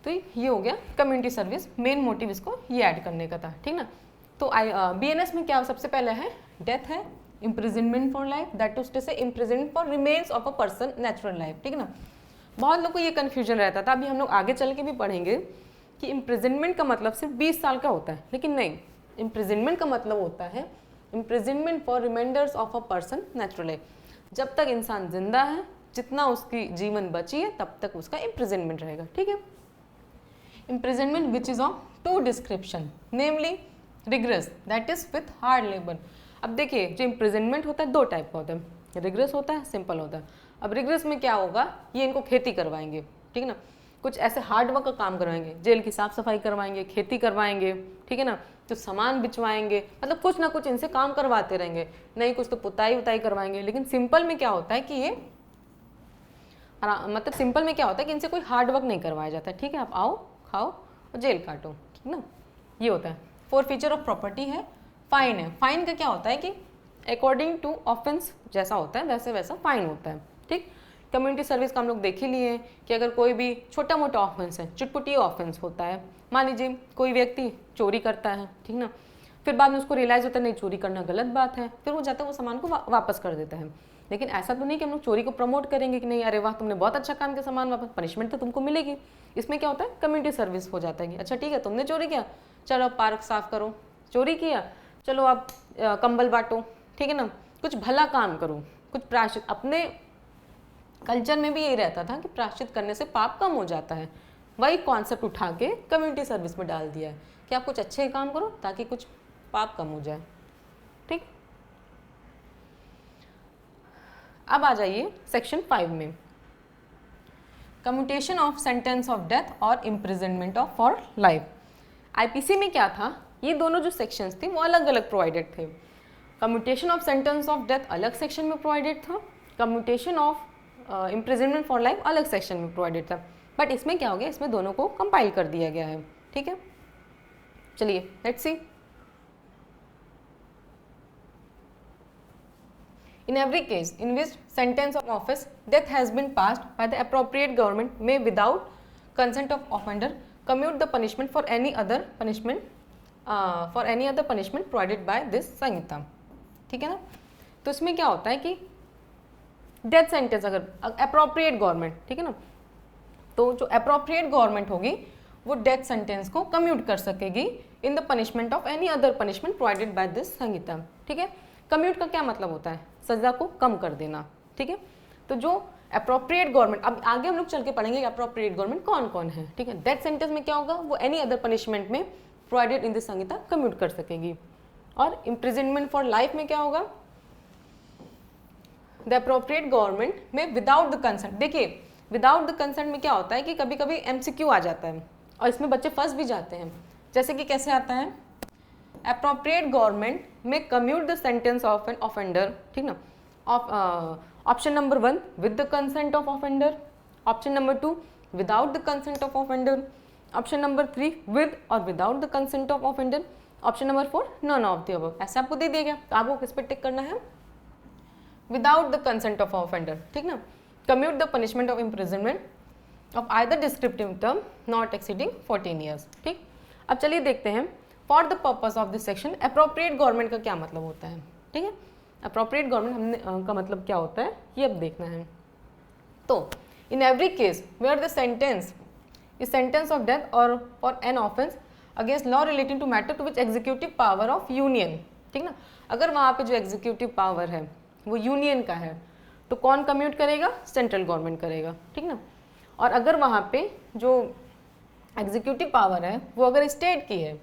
[SPEAKER 1] तो ये हो गया कम्युनिटी सर्विस, मेन मोटिव इसको ये ऐड करने का था, ठीक ना। तो बीएनएस में क्या सबसे पहले है, डेथ है, imprisonment for life, that to stay say imprisonment for remains of a person natural life, ठीक है ना। बहुत लोग को ये कन्फ्यूजन रहता था, अभी हम लोग आगे चल के भी पढ़ेंगे कि इम्प्रिजनमेंट का मतलब सिर्फ 20 साल का होता है, लेकिन नहीं, इम्प्रिजनमेंट का मतलब होता है imprisonment for remainders of a person natural life. जब तक इंसान जिंदा है, जितना उसकी जीवन बची है, तब तक उसका इम्प्रिजनमेंट रहेगा, ठीक है। Imprisonment which is of two description, namely rigorous that is with hard labour. अब देखिए, जो इम्प्रिजनमेंट होता है दो टाइप का होता है, रिग्रेस होता है, सिंपल होता है। अब रिग्रेस में क्या होगा, ये इनको खेती करवाएंगे, ठीक है ना, कुछ ऐसे हार्ड वर्क का काम करवाएंगे, जेल की साफ सफाई करवाएंगे, खेती करवाएंगे, ठीक है ना, तो सामान बिचवाएंगे, मतलब कुछ ना कुछ इनसे काम करवाते रहेंगे, नहीं कुछ तो पुताई उताई करवाएंगे। लेकिन सिंपल में क्या होता है कि ये मतलब सिंपल में क्या होता है कि इनसे कोई हार्ड वर्क नहीं करवाया जाता है, ठीक है, आप आओ खाओ और जेल काटो, ठीक ना, ये होता है। फोर फीचर ऑफ प्रॉपर्टी है, फाइन है। फाइन का क्या होता है कि अकॉर्डिंग टू ऑफेंस जैसा होता है वैसे वैसा फाइन होता है, ठीक। कम्युनिटी सर्विस का हम लोग देख ही लिए हैं कि अगर कोई भी छोटा मोटा ऑफेंस है, चुटपुटी ऑफेंस होता है, मान लीजिए कोई व्यक्ति चोरी करता है, ठीक ना, फिर बाद में उसको रियलाइज़ होता है नहीं चोरी करना गलत बात है, फिर वो जाता है वो सामान को वापस कर देता है। लेकिन ऐसा तो नहीं कि हम लोग चोरी को प्रमोट करेंगे कि नहीं अरे वाह तुमने बहुत अच्छा काम किया, सामान वापस, पनिशमेंट तो तुमको मिलेगी। इसमें क्या होता है, कम्युनिटी सर्विस हो जाता है कि अच्छा ठीक है तुमने चोरी किया, चलो पार्क साफ करो, चोरी किया चलो आप कंबल बांटो, ठीक है ना, कुछ भला काम करो, कुछ प्रायश्चित। अपने कल्चर में भी यही रहता था कि प्रायश्चित करने से पाप कम हो जाता है, वही कॉन्सेप्ट उठा के कम्युनिटी सर्विस में डाल दिया है कि आप कुछ अच्छे काम करो ताकि कुछ पाप कम हो जाए, ठीक। अब आ जाइए सेक्शन 5 में, commutation of sentence of death और imprisonment of for life. IPC में क्या था, ये दोनों जो सेक्शंस थे वो अलग अलग प्रोवाइडेड थे। Commutation of sentence of death अलग सेक्शन में प्रोवाइडेड था, commutation of imprisonment for life अलग सेक्शन में प्रोवाइडेड था। बट इसमें क्या हो गया, इसमें दोनों को कंपाइल कर दिया गया है, ठीक है। चलिए let's see. In every case in which sentence of office death has been passed by the appropriate government may without consent of offender commute the punishment for any other punishment provided by this संहिता, ठीक है ना। तो इसमें क्या होता है कि death sentence अगर अप्रोप्रिएट गवर्नमेंट, ठीक है ना, तो जो अप्रोप्रिएट गवर्नमेंट होगी वो डेथ सेंटेंस को कम्यूट कर सकेगी in the punishment of any other punishment provided by this संहिता, ठीक है। कम्यूट का क्या मतलब होता है, सजा को कम कर देना, ठीक है। तो जो अप्रोप्रिएट गवर्नमेंट, अब आगे हम लोग चल के पढ़ेंगे कि अप्रोप्रिएट गवर्नमेंट कौन कौन है, ठीक है। डेथ सेंटेंस में क्या होगा, वो एनी अदर पनिशमेंट में provided in this Samhita commute कर सकेगी। और इम्प्रिजनमेंट फॉर लाइफ में क्या होगा, द अप्रोप्रिएट गवर्नमेंट में विदाउट द कंसेंट। देखिए विदाउट द कंसेंट में क्या होता है कि कभी कभी एमसीक्यू आ जाता है और इसमें बच्चे फंस भी जाते हैं। जैसे कि कैसे आता है, appropriate government may commute the sentence of an offender, ठीक ना, option number 1 with the consent of offender, option number 2 without the consent of offender, option number 3 with or without the consent of offender, option number 4 none of the above। ऐसे आपको दे दिया गया तो आपको किस पे टिक करना है, without the consent of offender, ठीक ना, commute the punishment of imprisonment of either descriptive term not exceeding 14 years, ठीक। अब चलिए देखते हैं for the purpose of this section appropriate government का क्या मतलब होता है, ठीक है। अप्रोप्रिएट गवर्नमेंट हमने का मतलब क्या होता है ये अब देखना है। तो in every case where the sentence is sentence of death और for an offence against law relating to matter to which executive power of union, ठीक ना, अगर वहाँ पे जो एग्जीक्यूटिव पावर है वो यूनियन का है तो कौन कम्यूट करेगा, सेंट्रल गवर्नमेंट करेगा, ठीक ना। और अगर वहाँ पे जो एग्जीक्यूटिव पावर है वो अगर स्टेट की है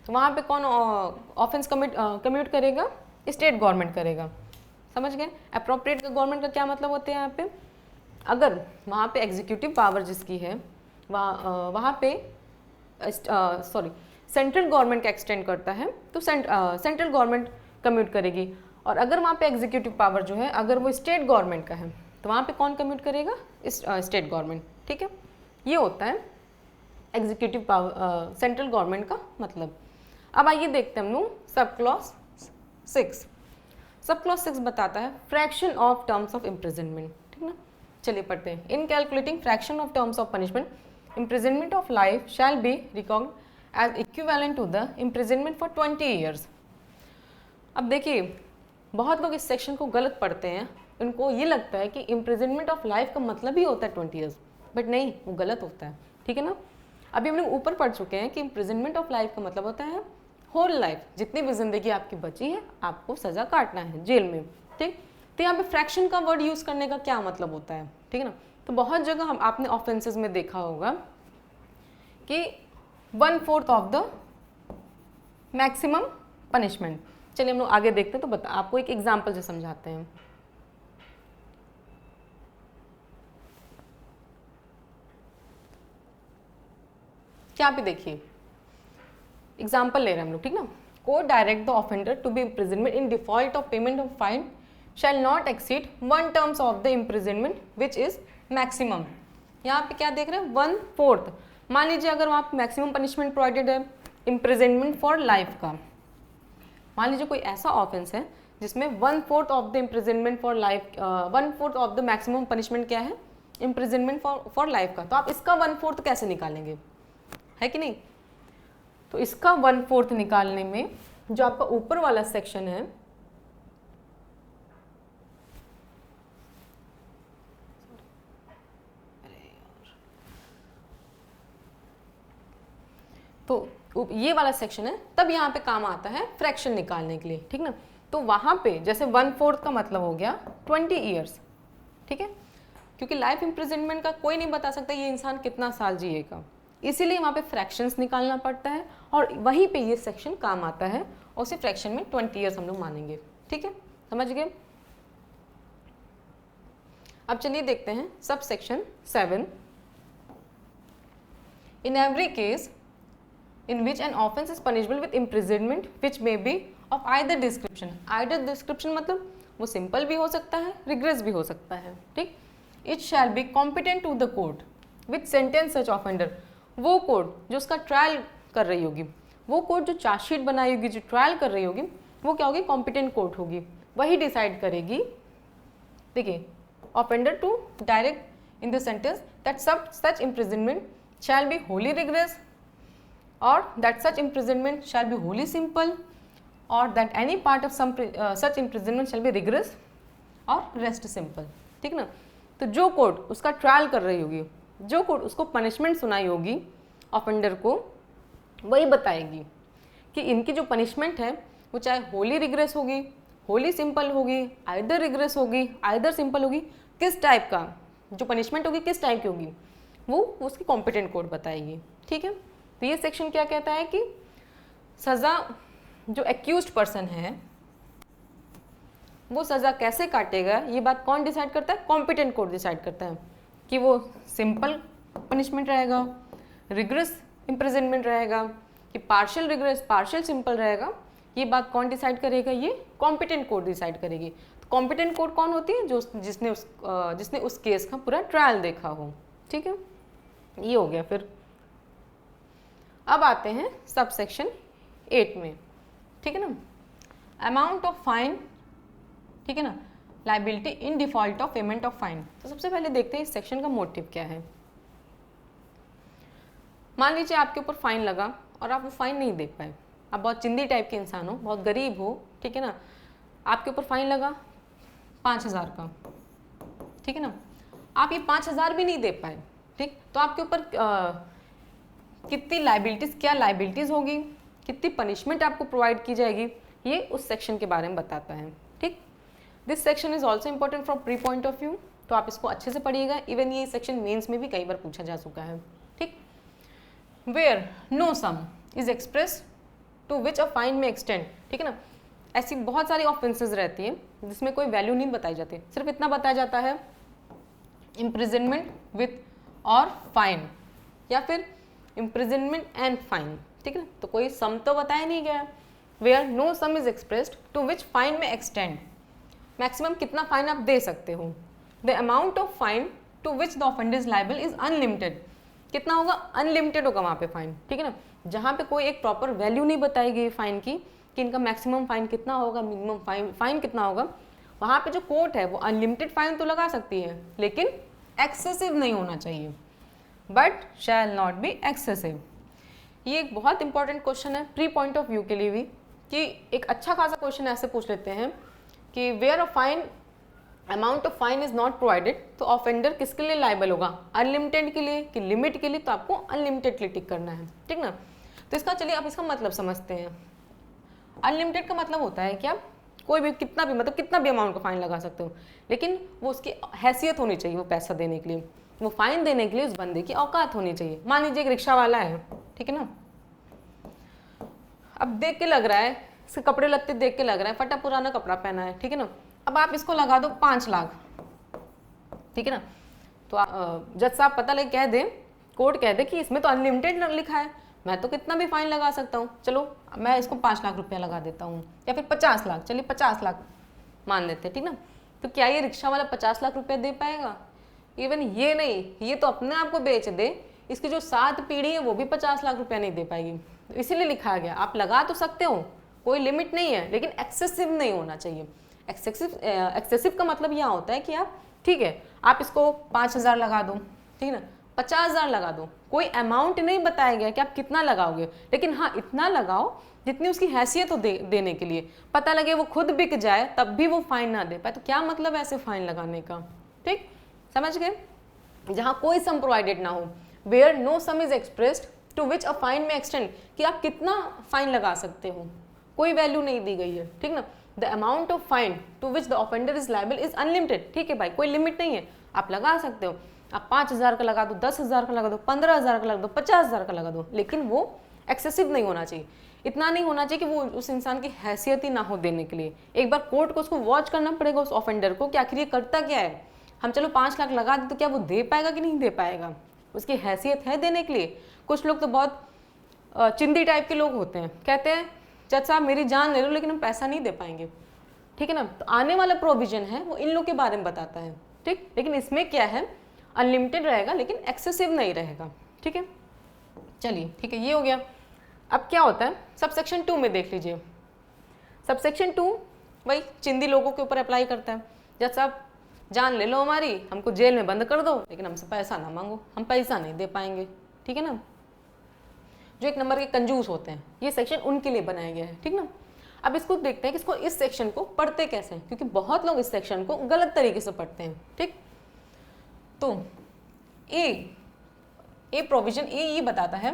[SPEAKER 1] तो वहाँ पे कौन ऑफेंस कम्यूट करेगा, स्टेट गवर्नमेंट करेगा, समझ गए। अप्रोप्रिएट का गवर्नमेंट का क्या मतलब होता है यहाँ पे, अगर वहाँ पे एग्जीक्यूटिव पावर जिसकी है वहाँ पे सेंट्रल गवर्नमेंट का एक्सटेंड करता है तो सेंट्रल गवर्नमेंट कम्यूट करेगी। और अगर वहाँ पे एग्जीक्यूटिव पावर जो है अगर वो स्टेट गवर्नमेंट का है तो वहाँ पे कौन कम्यूट करेगा, स्टेट गवर्नमेंट, ठीक है। ये होता है एग्जीक्यूटिव पावर सेंट्रल गवर्नमेंट का मतलब। अब आइए देखते हैं हम लोग सब क्लॉज 6। सब क्लॉज 6 बताता है fraction of terms of imprisonment, ठीक ना। चलिए पढ़ते हैं। In calculating fraction of terms of punishment imprisonment of life shall be reckoned as equivalent to the imprisonment for 20 years. अब देखिए बहुत लोग इस सेक्शन को गलत पढ़ते हैं, उनको ये लगता है कि इम्प्रिजनमेंट ऑफ लाइफ का मतलब ही होता है 20 ईयर्स, बट नहीं, वो गलत होता है, ठीक है ना। अभी हम लोग ऊपर पढ़ चुके हैं कि इम्प्रिजनमेंट ऑफ लाइफ का मतलब होता है होल लाइफ, जितनी भी जिंदगी आपकी बची है आपको सज़ा काटना है जेल में, ठीक। तो यहाँ पे फ्रैक्शन का वर्ड यूज़ करने का क्या मतलब होता है, ठीक है ना। तो बहुत जगह हम आपने ऑफेंसेस में देखा होगा कि 1/4 ऑफ द मैक्सिमम पनिशमेंट। चलिए हम लोग आगे देखते हैं, तो बता आपको एक एग्जाम्पल से समझाते हैं। क्या पे देखिए एग्जाम्पल ले रहे हैं हम लोग, ठीक ना। Court direct the offender to be imprisonment in default of payment of fine shall not exceed 1 terms of the imprisonment which is maximum. यहाँ पे क्या देख रहे हैं 1/4। मान लीजिए अगर वहाँ पे मैक्सिमम पनिशमेंट प्रोवाइडेड है इम्प्रिजनमेंट फॉर लाइफ का, मान लीजिए कोई ऐसा ऑफेंस है जिसमें 1/4 of the imprisonment for life, 1/4 of the maximum punishment क्या है, इम्प्रिजनमेंट फॉर लाइफ का। तो आप इसका 1/4 कैसे निकालेंगे, है कि नहीं। तो इसका 1/4 निकालने में जो आपका ऊपर वाला सेक्शन है, तो ये वाला सेक्शन है, तब यहाँ पे काम आता है फ्रैक्शन निकालने के लिए, ठीक ना। तो वहाँ पे जैसे 1/4 का मतलब हो गया 20 ईयर्स, ठीक है, क्योंकि लाइफ इम्प्रिजनमेंट का कोई नहीं बता सकता ये इंसान कितना साल जिएगा, इसीलिए वहाँ पे फ्रैक्शंस निकालना पड़ता है और वहीं पे ये सेक्शन काम आता है, और उसी फ्रैक्शन में 20 ईयर्स हम लोग मानेंगे, ठीक है, समझ गए। अब चलिए देखते हैं sub section 7। In every case in which an offence is punishable with imprisonment which may be of either description। either description मतलब वो सिंपल भी हो सकता है, रिग्रेस भी हो सकता है, ठीक। it shall be competent to the court with sentence such offender। वो कोर्ट जो उसका ट्रायल कर रही होगी, वो कोर्ट जो चार्जशीट बनाई होगी, जो ट्रायल कर रही होगी, वो क्या होगी, कॉम्पिटेंट कोर्ट होगी, वही डिसाइड करेगी, देखिए, offender to direct in the sentence that such imprisonment shall be wholly rigorous or that such imprisonment shall be wholly simple or that any part of some such imprisonment shall be rigorous or rest simple, ठीक ना। तो जो court उसका trial कर रही होगी, जो court उसको पनिशमेंट सुनाई होगी ऑफेंडर को, वही बताएगी कि इनकी जो पनिशमेंट है वो चाहे होली रिग्रेस होगी, होली सिंपल होगी, आइदर रिग्रेस होगी, आइदर सिंपल होगी, किस टाइप का जो पनिशमेंट होगी किस टाइप की होगी, वो उसकी कॉम्पिटेंट कोर्ट बताएगी, ठीक है। तो ये सेक्शन क्या कहता है कि सज़ा जो एक्यूज्ड पर्सन है वो सज़ा कैसे काटेगा, ये बात कौन डिसाइड करता है, कॉम्पिटेंट कोर्ट डिसाइड करता है, कि वो सिंपल पनिशमेंट रहेगा, रिग्रेस इम्प्रिजनमेंट रहेगा, कि पार्शियल रिग्रेस पार्शियल सिंपल रहेगा, ये बात कौन डिसाइड करेगा, ये कॉम्पिटेंट कोर्ट डिसाइड करेगी। तो कॉम्पिटेंट कोर्ट कौन होती है, जो जिसने उस केस का पूरा ट्रायल देखा हो, ठीक है। ये हो गया। फिर अब आते हैं सब सेक्शन 8 में, ठीक है ना, अमाउंट ऑफ फाइन, ठीक है ना, liability in default of payment of fine. तो सबसे पहले देखते हैं इस सेक्शन का मोटिव क्या है। मान लीजिए आपके ऊपर फाइन लगा और आप वो फाइन नहीं दे पाए, आप बहुत चिंदी टाइप के इंसान हो, बहुत गरीब हो, ठीक है ना, आपके ऊपर फाइन लगा 5,000 का, ठीक है ना, आप ये 5,000 भी नहीं दे पाए, ठीक, तो आपके ऊपर कितनी लाइबिलिटीज़, क्या लाइबिलिटीज़ होगी, कितनी पनिशमेंट आपको प्रोवाइड की जाएगी, ये उस सेक्शन के बारे में बताता है, ठीक। This section is also important from pre point of view, तो आप इसको अच्छे से पढ़िएगा, इवन ये सेक्शन मेंस में भी कई बार पूछा जा चुका है, ठीक। Where no sum is express to which a fine may extend, ठीक है ना, ऐसी बहुत सारी ऑफेंसेस रहती हैं जिसमें कोई वैल्यू नहीं बताई जाती, सिर्फ इतना बताया जाता है इम्प्रिजनमेंट विथ और फाइन, या फिर इम्प्रिजनमेंट एंड फाइन, ठीक है ना, तो कोई सम तो बताया नहीं गया। Where no sum is expressed to which fine may extend, maximum कितना फाइन आप दे सकते हो। The amount of fine to which the offender is liable is unlimited, कितना होगा, अनलिमिटेड होगा वहाँ पे फाइन, ठीक है ना, जहाँ पे कोई एक प्रॉपर वैल्यू नहीं बताई गई फाइन की कि इनका मैक्सिमम फाइन कितना होगा, मिनिमम फाइन कितना होगा, वहाँ पे जो कोर्ट है वो अनलिमिटेड फाइन तो लगा सकती है, लेकिन एक्सेसिव नहीं होना चाहिए, but shall not be excessive. ये एक बहुत इंपॉर्टेंट क्वेश्चन है प्री पॉइंट ऑफ व्यू के लिए भी, कि एक अच्छा खासा क्वेश्चन ऐसे पूछ लेते हैं कि where a fine amount of fine is not provided, तो ऑफेंडर किसके लिए लाइबल होगा, अनलिमिटेड के लिए कि लिमिट के लिए, तो आपको अनलिमिटेड के लिए टिक करना है, ठीक ना। तो इसका चलिए आप इसका मतलब समझते हैं। अनलिमिटेड का मतलब होता है कि आप कोई भी कितना भी मतलब कितना भी अमाउंट का फाइन लगा सकते हो, लेकिन वो उसकी हैसियत होनी चाहिए, वो पैसा देने के लिए, वो फाइन देने के लिए उस बंदे की औकात होनी चाहिए। मान लीजिए एक रिक्शा वाला है, ठीक है ना, अब देख के लग रहा है, इसके कपड़े लत्ते देख के लग रहा है फटा पुराना कपड़ा पहना है, ठीक है ना, अब आप इसको लगा दो 5 लाख, ठीक है ना, तो जज साहब पता लगे कह दे, कोर्ट कह दे कि इसमें तो अनलिमिटेड लिखा है, मैं तो कितना भी फाइन लगा सकता हूँ, चलो मैं इसको 5 लाख रुपया लगा देता हूँ, या फिर 50 लाख, चलिए 50 लाख मान लेते हैं, ठीक ना। तो क्या ये रिक्शा वाला 50 लाख रुपया दे पाएगा? इवन ये नहीं, ये तो अपने आप को बेच दे, इसकी जो 7 पीढ़ी है वो भी 50 लाख रुपया नहीं दे पाएगी। इसीलिए लिखा गया आप लगा तो सकते हो, कोई लिमिट नहीं है, लेकिन एक्सेसिव नहीं होना चाहिए। एक्सेसिव का मतलब यहाँ होता है कि आप ठीक है आप इसको 5,000 लगा दो, ठीक है ना, 50,000 लगा दो, कोई अमाउंट नहीं बताया गया कि आप कितना लगाओगे, लेकिन हाँ इतना लगाओ जितनी उसकी हैसियत हो देने के लिए। पता लगे वो खुद बिक जाए तब भी वो फाइन ना दे पाए, तो क्या मतलब है ऐसे फाइन लगाने का, ठीक समझ गए। जहाँ कोई सम प्रोवाइडेड ना हो, where no sum is expressed to which a fine may extend, कि आप कितना फाइन लगा सकते हो, कोई वैल्यू नहीं दी गई है, ठीक ना। The amount of fine to which the offender is liable is unlimited, ठीक है भाई, कोई लिमिट नहीं है, आप लगा सकते हो, आप 5,000 का लगा दो, 10,000 का लगा दो, 15,000 का लगा दो, 50,000 का लगा दो, लेकिन वो एक्सेसिव नहीं होना चाहिए। इतना नहीं होना चाहिए कि वो उस इंसान की हैसियत ही ना हो देने के लिए। एक बार कोर्ट को उसको वॉच करना पड़ेगा उस ऑफेंडर को कि आखिर ये करता क्या है। हम चलो 5 लाख लगा दे तो क्या वो दे पाएगा कि नहीं दे पाएगा, उसकी हैसियत है देने के लिए। कुछ लोग तो बहुत चिंदी टाइप के लोग होते हैं, कहते हैं जज साहब मेरी जान ले लो लेकिन हम पैसा नहीं दे पाएंगे, ठीक है ना। तो आने वाला प्रोविजन है वो इन लोग के बारे में बताता है, ठीक। लेकिन इसमें क्या है, अनलिमिटेड रहेगा लेकिन एक्सेसिव नहीं रहेगा, ठीक है। चलिए ठीक है, ये हो गया। अब क्या होता है सबसेक्शन 2 में देख लीजिए। सबसेक्शन 2 वही चिंदी लोगों के ऊपर अप्लाई करता है। जज साहब जान ले लो हमारी, हमको जेल में बंद कर दो लेकिन हमसे पैसा ना मांगो, हम पैसा नहीं दे पाएंगे, ठीक है ना। जो एक नंबर के कंजूस होते हैं, ये सेक्शन उनके लिए बनाया गया है, ठीक ना। अब इसको देखते हैं कि इसको इस सेक्शन को पढ़ते कैसे हैं, क्योंकि बहुत लोग इस सेक्शन को गलत तरीके से पढ़ते हैं, ठीक। तो ए प्रोविजन ए ये बताता है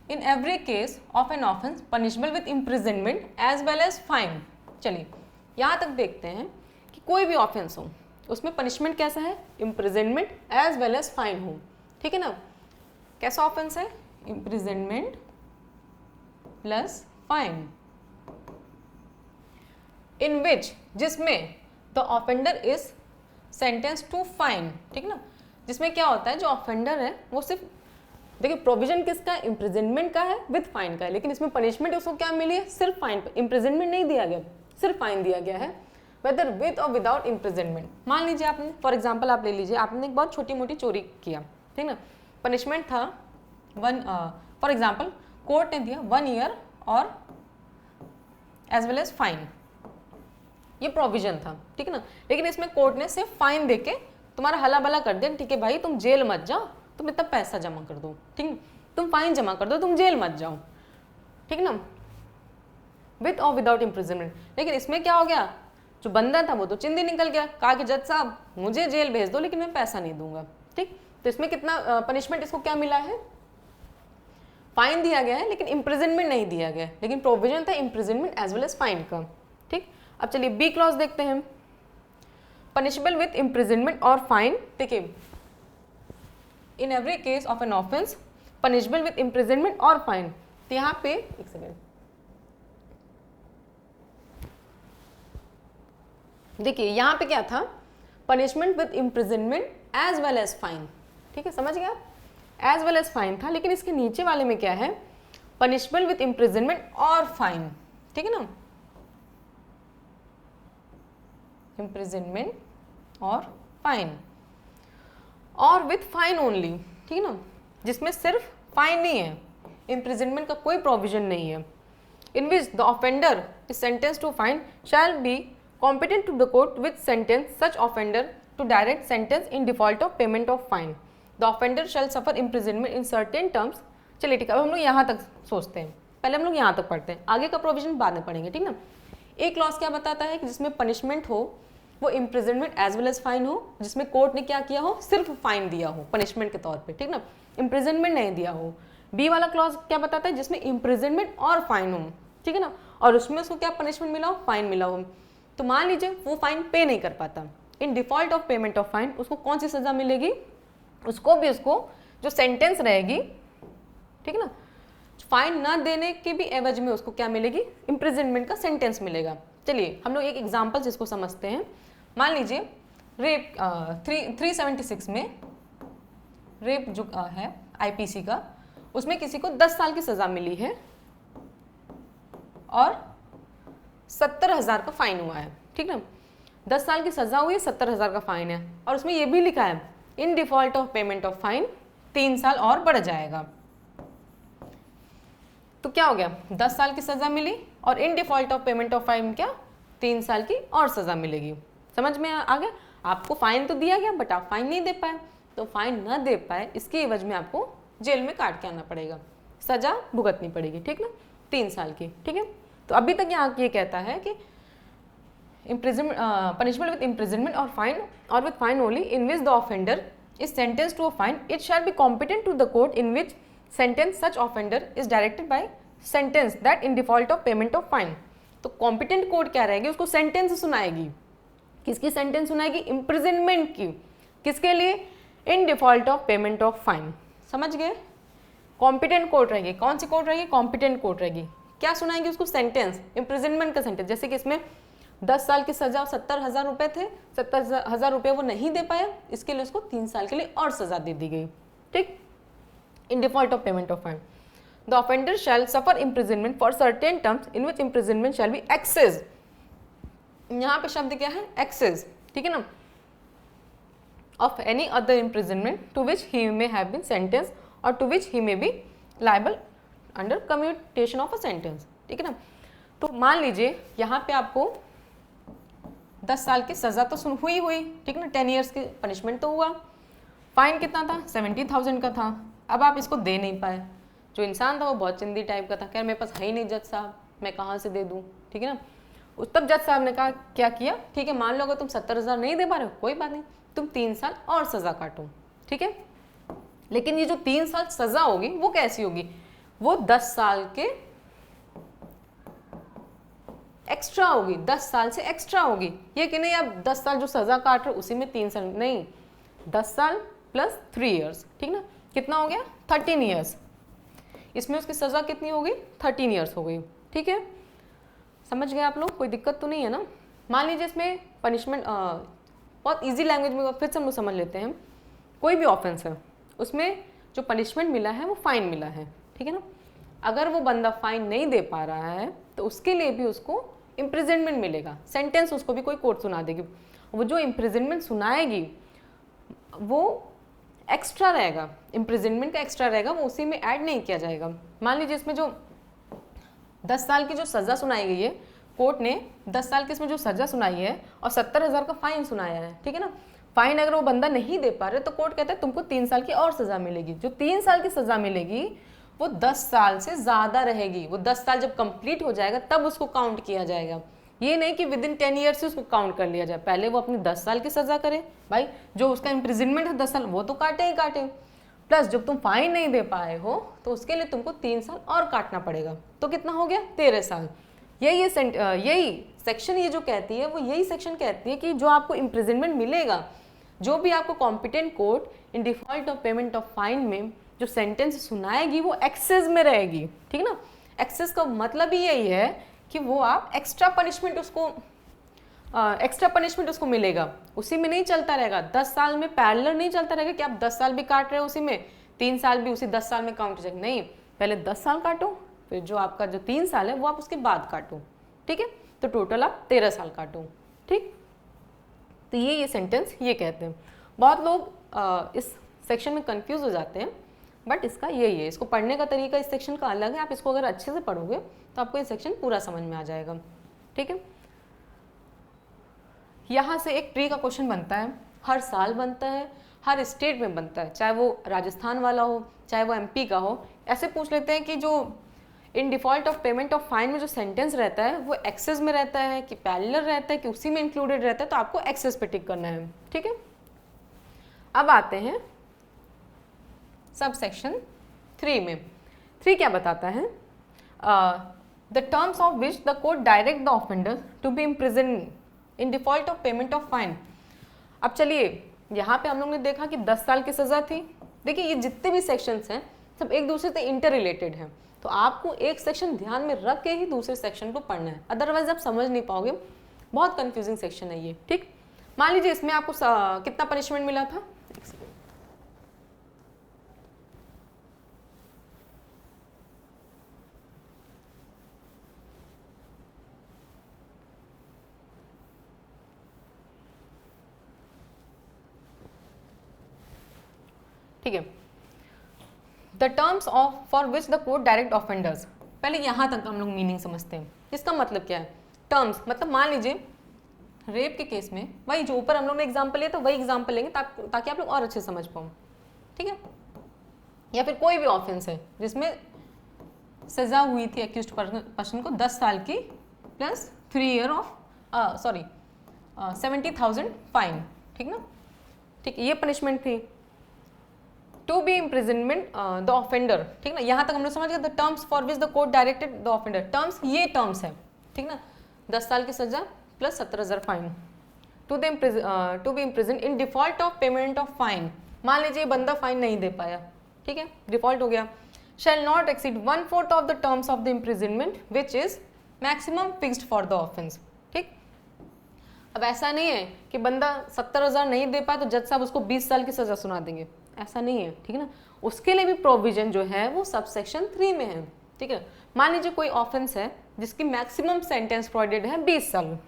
[SPEAKER 1] in every case of an offence punishable with imprisonment as well as fine. चलिए यहाँ तक देखते हैं कि कोई भी ऑफेंस हो उसमें पनिशमेंट कैसा है, imprisonment as well as fine हो, ठीक है ना। कैसा ऑफेंस है, imprisonment plus fine, in which जिसमें the offender is sentence to fine, ठीक ना। जिसमें क्या होता है जो ऑफेंडर है वो सिर्फ देखिए प्रोविजन किसका है, इम्प्रिजनमेंट का है विद फाइन का है, लेकिन इसमें पनिशमेंट उसको क्या मिली है, सिर्फ फाइन पे, इम्प्रिजनमेंट नहीं दिया गया, सिर्फ फाइन दिया गया है, वेदर विद और विदाउट इम्प्रिजनमेंट। मान लीजिए आपने फॉर एग्जाम्पल आप ले लीजिए आपने एक बहुत छोटी मोटी चोरी किया, ठीक ना, पनिशमेंट था फॉर एग्जाम्पल कोर्ट ने दिया 1 ईयर और एज वेल एज फाइन, ये प्रोविजन था, ठीक है ना। लेकिन इसमें कोर्ट ने सिर्फ फाइन देके तुम्हारा हला भला कर दिया, ठीक है भाई तुम जेल मत जाओ, तुम इतना पैसा जमा कर दो, ठीक है, तुम फाइन जमा कर दो, तुम जेल मत जाओ, ठीक ना, विद और विदाउट इम्प्रिजनमेंट। लेकिन इसमें क्या हो गया, जो बंदा था वो तो चिंदी निकल गया, कहा कि जज साहब मुझे जेल भेज दो लेकिन मैं पैसा नहीं दूंगा, ठीक। तो इसमें कितना पनिशमेंट इसको क्या मिला है, फाइन दिया गया है लेकिन इम्प्रिजनमेंट नहीं दिया गया, लेकिन प्रोविजन था imprisonment as well as fine का, ठीक। अब चलिए बी क्लॉज देखते हैं, पनिशेबल विद इम्प्रिजनमेंट और फाइन। देखिए in every case of an offence punishable with imprisonment और फाइन, तो यहाँ पे एक सेकेंड देखिए यहाँ पे क्या था, punishment with imprisonment as well as fine, ठीक है, समझ गया, एज वेल एज फाइन था। लेकिन इसके नीचे वाले में क्या है, पनिशेबल विद इम्प्रिजनमेंट और फाइन, ठीक है ना, इम्प्रिजनमेंट और फाइन, और विथ फाइन ओनली, ठीक है ना, जिसमें सिर्फ फाइन नहीं है, इम्प्रिजनमेंट का कोई प्रोविजन नहीं है। In which the offender is sentence to fine shall be competent to the court with sentence such offender to direct sentence in default of payment of fine. The offender shall suffer imprisonment in certain terms. चलिए ठीक है, अब हम लोग यहाँ तक सोचते हैं, पहले हम लोग यहाँ तक पढ़ते हैं, आगे का प्रोविजन बाद में पढ़ेंगे, ठीक ना। एक क्लॉज क्या बताता है कि जिसमें पनिशमेंट हो वो imprisonment as well as fine हो, जिसमें कोर्ट ने क्या किया हो, सिर्फ फाइन दिया हो पनिशमेंट के तौर पे, ठीक ना, इम्प्रिजनमेंट नहीं दिया हो। बी वाला क्लॉज क्या बताता है, जिसमें इम्प्रिजनमेंट और फाइन हो, ठीक है ना, और उसमें उसको क्या पनिशमेंट मिला हो, फाइन मिला हो। तो मान लीजिए वो फाइन पे नहीं कर पाता, इन default of payment of fine उसको कौन सी सजा मिलेगी, उसको जो सेंटेंस रहेगी, ठीक है ना, फाइन ना देने के भी एवज में उसको क्या मिलेगी, इम्प्रिजनमेंट का सेंटेंस मिलेगा। चलिए हम लोग एक एग्जाम्पल जिसको समझते हैं। मान लीजिए रेप 376 में रेप जो है आईपीसी का, उसमें किसी को 10 साल की सजा मिली है और 70,000 का फाइन हुआ है, ठीक ना, 10 साल की सजा हुई है, 70,000 का फाइन है, और उसमें ये भी लिखा है इन default of payment of fine 3 साल और बढ़ जाएगा। तो क्या हो गया, 10 साल की सजा मिली और in default of payment of fine क्या, 3 साल की और सजा मिलेगी। समझ में आ गया, आपको फाइन तो दिया गया बट आप फाइन नहीं दे पाए, तो फाइन ना दे पाए इसकी एवज में आपको जेल में काट के आना पड़ेगा, सजा भुगतनी पड़ेगी, ठीक ना, 3 साल की, ठीक है। तो अभी तक यहाँ ये कहता है कि punishment with imprisonment or fine or with fine only in which the offender is sentenced to a fine, it shall be competent to the court in which sentence such offender is directed by sentence that in default of payment of fine। तो competent court क्या रहेगी, उसको sentence सुनाएगी, किसकी sentence सुनाएगी, imprisonment की, किसके लिए, in default of payment of fine। समझ गए, competent court रहेगी, कौन सी कोर्ट रहेगी, competent court रहेगी, क्या सुनाएगी उसको, सेंटेंस, इम्प्रिजनमेंट का सेंटेंस। जैसे कि इसमें 10 साल की सजा और 70,000 रुपये थे, 70,000 रुपये वो नहीं दे पाया, इसके लिए उसको 3 साल के लिए और सजा दे दी गई, ठीक। In default of payment of fine the offender shall suffer imprisonment for certain terms in which imprisonment shall be excess. यहाँ पे शब्द क्या है, एक्सेस, ठीक है ना, of any other imprisonment to which he may have been sentence और to which he may be liable under commutation of a sentence, ठीक है ना। तो मान लीजिए यहाँ पे आपको 10 साल की सज़ा तो हुई, ठीक ना, 10 ईयर्स की पनिशमेंट तो हुआ, फाइन कितना था, 70,000 का था। अब आप इसको दे नहीं पाए, जो इंसान था वो बहुत चिंदी टाइप का था, कह मेरे पास है ही नहीं जज साहब, मैं कहाँ से दे दूँ, ठीक है ना। तब जज साहब ने कहा, क्या किया, ठीक है मान लो अगर तुम 70,000 नहीं दे पा रहे हो, कोई बात नहीं, तुम 3 साल और सज़ा काटो, ठीक है। लेकिन ये जो 3 साल सज़ा होगी वो कैसी होगी, वो 10 साल के एक्स्ट्रा होगी, 10 साल से एक्स्ट्रा होगी। ये कि नहीं आप 10 साल जो सज़ा काट रहे हो उसी में 3 साल, नहीं, 10 साल प्लस 3 ईयर्स, ठीक ना, कितना हो गया, 13 ईयर्स। इसमें उसकी सज़ा कितनी होगी, 13 ईयर्स हो गई, ठीक है। समझ गए आप लोग, कोई दिक्कत तो नहीं है ना। मान लीजिए इसमें पनिशमेंट बहुत ईजी लैंग्वेज में फिर से हम लोग समझ लेते हैं, कोई भी ऑफेंस है उसमें जो पनिशमेंट मिला है वो फाइन मिला है, ठीक है ना। अगर वो बंदा फाइन नहीं दे पा रहा है तो उसके लिए भी उसको इम्प्रिजनमेंट मिलेगा, सेंटेंस उसको भी कोई कोर्ट सुना देगी, वो जो इम्प्रिजनमेंट सुनाएगी वो एक्स्ट्रा रहेगा, इम्प्रिजनमेंट का एक्स्ट्रा रहेगा, वो उसी में ऐड नहीं किया जाएगा। मान लीजिए इसमें जो 10 साल की जो सज़ा सुनाई गई है, कोर्ट ने 10 साल की इसमें जो सज़ा सुनाई है और 70,000 का फाइन सुनाया है, ठीक है ना। फाइन अगर वो बंदा नहीं दे पा रहे तो कोर्ट कहता है तुमको 3 साल की और सज़ा मिलेगी। जो 3 साल की सज़ा मिलेगी वो 10 साल से ज़्यादा रहेगी, वो 10 साल जब कंप्लीट हो जाएगा तब उसको काउंट किया जाएगा। ये नहीं कि विद इन 10 ईयर्स से उसको काउंट कर लिया जाए, पहले वो अपनी 10 साल की सज़ा करे, भाई जो उसका इम्प्रिजनमेंट है 10 साल वो तो काटे ही काटे, प्लस जब तुम फाइन नहीं दे पाए हो तो उसके लिए तुमको 3 साल और काटना पड़ेगा, तो कितना हो गया, 13 साल। यही सेक्शन ये जो कहती है वो यही सेक्शन कहती है कि जो आपको इम्प्रिजनमेंट मिलेगा, जो भी आपको competent court in default of payment of fine में जो सेंटेंस सुनाएगी वो एक्सेस में रहेगी, ठीक ना। एक्सेस का मतलब ही यही है कि वो आप एक्स्ट्रा पनिशमेंट उसको मिलेगा, उसी में नहीं चलता रहेगा। 10 साल में पैरेलल नहीं चलता रहेगा कि आप 10 साल भी काट रहे हो उसी में, 3 साल भी उसी 10 साल में काउंट जाएगा, नहीं, पहले 10 साल काटो, फिर जो आपका जो 3 साल है वो आप उसके बाद काटो, ठीक है। तो टोटल आप 13 साल काटो, ठीक। तो ये सेंटेंस ये कहते हैं। बहुत लोग इस सेक्शन में कंफ्यूज हो जाते हैं, बट इसका यही है, इसको पढ़ने का तरीका इस सेक्शन का अलग है। आप इसको अगर अच्छे से पढ़ोगे तो आपको ये सेक्शन पूरा समझ में आ जाएगा, ठीक है। यहाँ से एक ट्री का क्वेश्चन बनता है, हर साल बनता है, हर स्टेट में बनता है, चाहे वो राजस्थान वाला हो चाहे वो एमपी का हो। ऐसे पूछ लेते हैं कि जो इन default of payment of fine में जो सेंटेंस रहता है वो एक्सेस में रहता है कि पैरेलल रहता है कि उसी में इंक्लूडेड रहता है, तो आपको एक्सेस पे टिक करना है, ठीक है। अब आते हैं सब सेक्शन 3 में। 3 क्या बताता है? The terms of which the court direct the offender to be imprison in default of payment of fine. अब चलिए यहाँ पे हम लोग ने देखा कि 10 साल की सज़ा थी। देखिए ये जितने भी सेक्शंस हैं सब एक दूसरे से इंटर रिलेटेड हैं, तो आपको एक सेक्शन ध्यान में रख के ही दूसरे सेक्शन को पढ़ना है, अदरवाइज आप समझ नहीं पाओगे। बहुत कंफ्यूजिंग सेक्शन है ये, ठीक। मान लीजिए इसमें आपको कितना पनिशमेंट मिला था, ठीक है। The terms of for which the court direct offenders, पहले यहाँ तक हम लोग मीनिंग समझते हैं। इसका मतलब क्या है? टर्म्स मतलब मान लीजिए रेप के केस में वही जो ऊपर हम लोग ने एग्जाम्पल लिया था वही एग्जाम्पल लेंगे ताकि आप लोग और अच्छे समझ पाओ, ठीक है। या फिर कोई भी ऑफेंस है जिसमें सजा हुई थी एक्यूज्ड पर्सन को 10 साल की प्लस 3 ईयर ऑफ 70,000 फाइन, ठीक ना, ठीक। ये पनिशमेंट थी। To be imprisonment the offender, ठीक ना, यहाँ तक हम लोग समझ गए। The terms for which the court directed the offender, terms ये टर्म्स है, ठीक ना, 10 साल की सजा plus 17,000 fine. To be imprison in default of payment of fine, मान लीजिए बंदा फाइन नहीं दे पाया, ठीक है, डिफॉल्ट हो गया। शैल not exceed 1/4 of the terms of the imprisonment which is maximum fixed for the offence, ठीक। अब ऐसा नहीं है कि बंदा 70,000 नहीं दे पाया तो जज साहब उसको 20 साल की सजा सुना देंगे, ऐसा नहीं है, ठीक है ना। उसके लिए भी प्रोविजन जो है वो सब सेक्शन 3 में है, ठीक है। मान लीजिए कोई ऑफेंस है जिसकी मैक्सिमम सेंटेंस प्रोवाइडेड है 20 साल,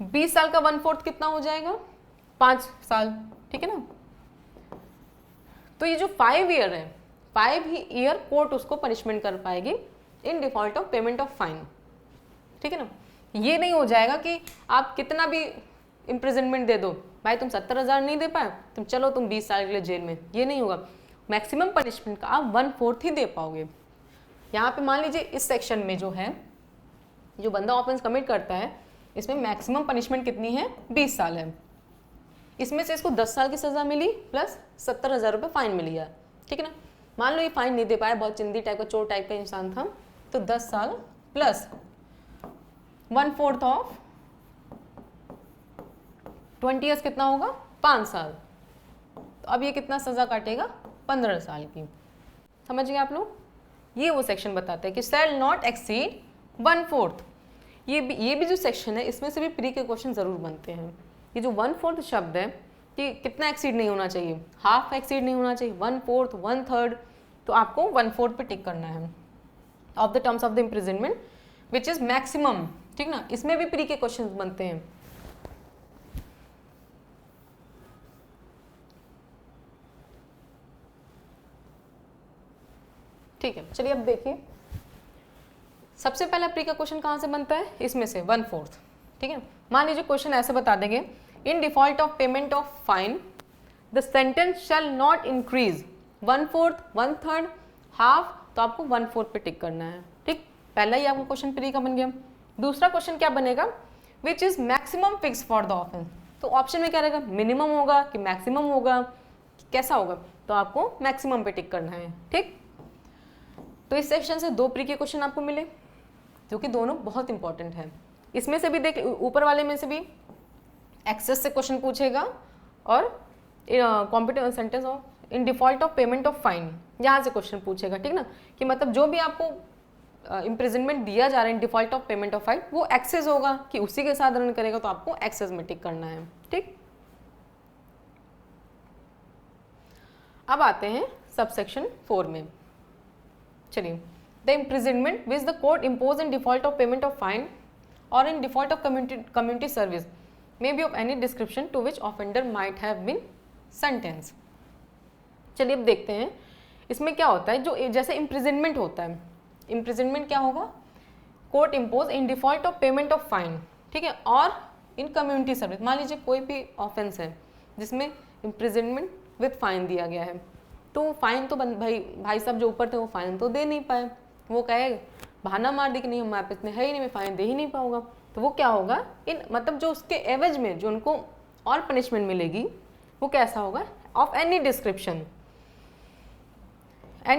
[SPEAKER 1] 20 साल का 1/4 कितना हो जाएगा? 5 साल, ठीक है ना। तो ये जो 5 ईयर है, 5 ईयर कोर्ट उसको पनिशमेंट कर पाएगी इन default of payment of fine, ठीक है ना। ये नहीं हो जाएगा कि आप कितना भी इम्प्रिजनमेंट दे दो, भाई तुम 70,000 नहीं दे पाए तुम चलो तुम 20 साल के लिए जेल में, ये नहीं होगा। मैक्सिमम पनिशमेंट का आप 1/4 ही दे पाओगे। यहाँ पे मान लीजिए इस सेक्शन में जो है, जो बंदा ऑफेंस कमिट करता है इसमें मैक्सिमम पनिशमेंट कितनी है? 20 साल है। इसमें से इसको 10 साल की सज़ा मिली प्लस 70,000 रुपये फाइन मिल गया, ठीक है ना। मान लो ये फाइन नहीं दे पाया, बहुत चिंदी टाइप का चोर टाइप का इंसान था, तो 10 साल प्लस 1/4 ऑफ 20 ईयर्स कितना होगा? 5 साल। तो अब ये कितना सज़ा काटेगा? 15 साल की। समझ गए आप लोग? ये वो सेक्शन बताता है कि शैल नॉट एक्सीड 1/4। ये भी जो सेक्शन है इसमें से भी प्री के क्वेश्चन ज़रूर बनते हैं। ये जो 1/4 शब्द है कि कितना एक्सीड नहीं होना चाहिए, हाफ एक्सीड नहीं होना चाहिए, 1/4, 1/3, तो आपको 1/4 पे टिक करना है। Of the terms of the imprisonment which is maximum, ठीक ना, इसमें भी प्री के क्वेश्चन बनते हैं। ठीक है, चलिए अब देखिए सबसे पहला प्री का क्वेश्चन कहाँ से बनता है? इसमें से 1/4, ठीक है। मान लीजिए क्वेश्चन ऐसे बता देंगे, इन default of payment of fine the sentence shall not increase 1/4, 1/3, half, तो आपको 1/4 पे टिक करना है, ठीक। पहला ही आपको क्वेश्चन प्री का बन गया। दूसरा क्वेश्चन क्या बनेगा? विच is maximum fix for the offence. तो ऑप्शन में क्या रहेगा? मिनिमम होगा कि मैक्सिमम होगा, कैसा होगा? तो आपको मैक्सिमम पे टिक करना है, ठीक। तो इस सेक्शन से 2 प्री के क्वेश्चन आपको मिले जो कि दोनों बहुत इंपॉर्टेंट है। इसमें से भी देख, ऊपर वाले में से भी एक्सेस से क्वेश्चन पूछेगा और competent sentence of in default of payment of fine, यहाँ से क्वेश्चन पूछेगा, ठीक ना, कि मतलब जो भी आपको इम्प्रिजनमेंट दिया जा रहा है इन default of payment of fine वो एक्सेस होगा कि उसी के साथ रन करेगा, तो आपको एक्सेस में टिक करना है, ठीक। अब आते हैं सब सेक्शन 4 में। चलिए, the imprisonment which the court impose in default of payment of fine और in default of community service may be of any description to which offender might have been sentence. चलिए अब देखते हैं इसमें क्या होता है। जो जैसे इम्प्रिजनमेंट होता है, इम्प्रिजनमेंट क्या होगा? Court impose in default of payment of fine, ठीक है, और इन कम्युनिटी सर्विस। मान लीजिए कोई भी ऑफेंस है जिसमें इम्प्रिजनमेंट विद फाइन दिया गया है, तो फाइन तो भाई साहब जो ऊपर थे वो फाइन तो दे नहीं पाए, वो कहे बहाना मार दी कि नहीं हमारे पास इतने है ही नहीं, मैं फाइन दे ही नहीं पाऊंगा। तो वो क्या होगा, इन मतलब जो उसके एवज में जो उनको और पनिशमेंट मिलेगी वो कैसा होगा, of any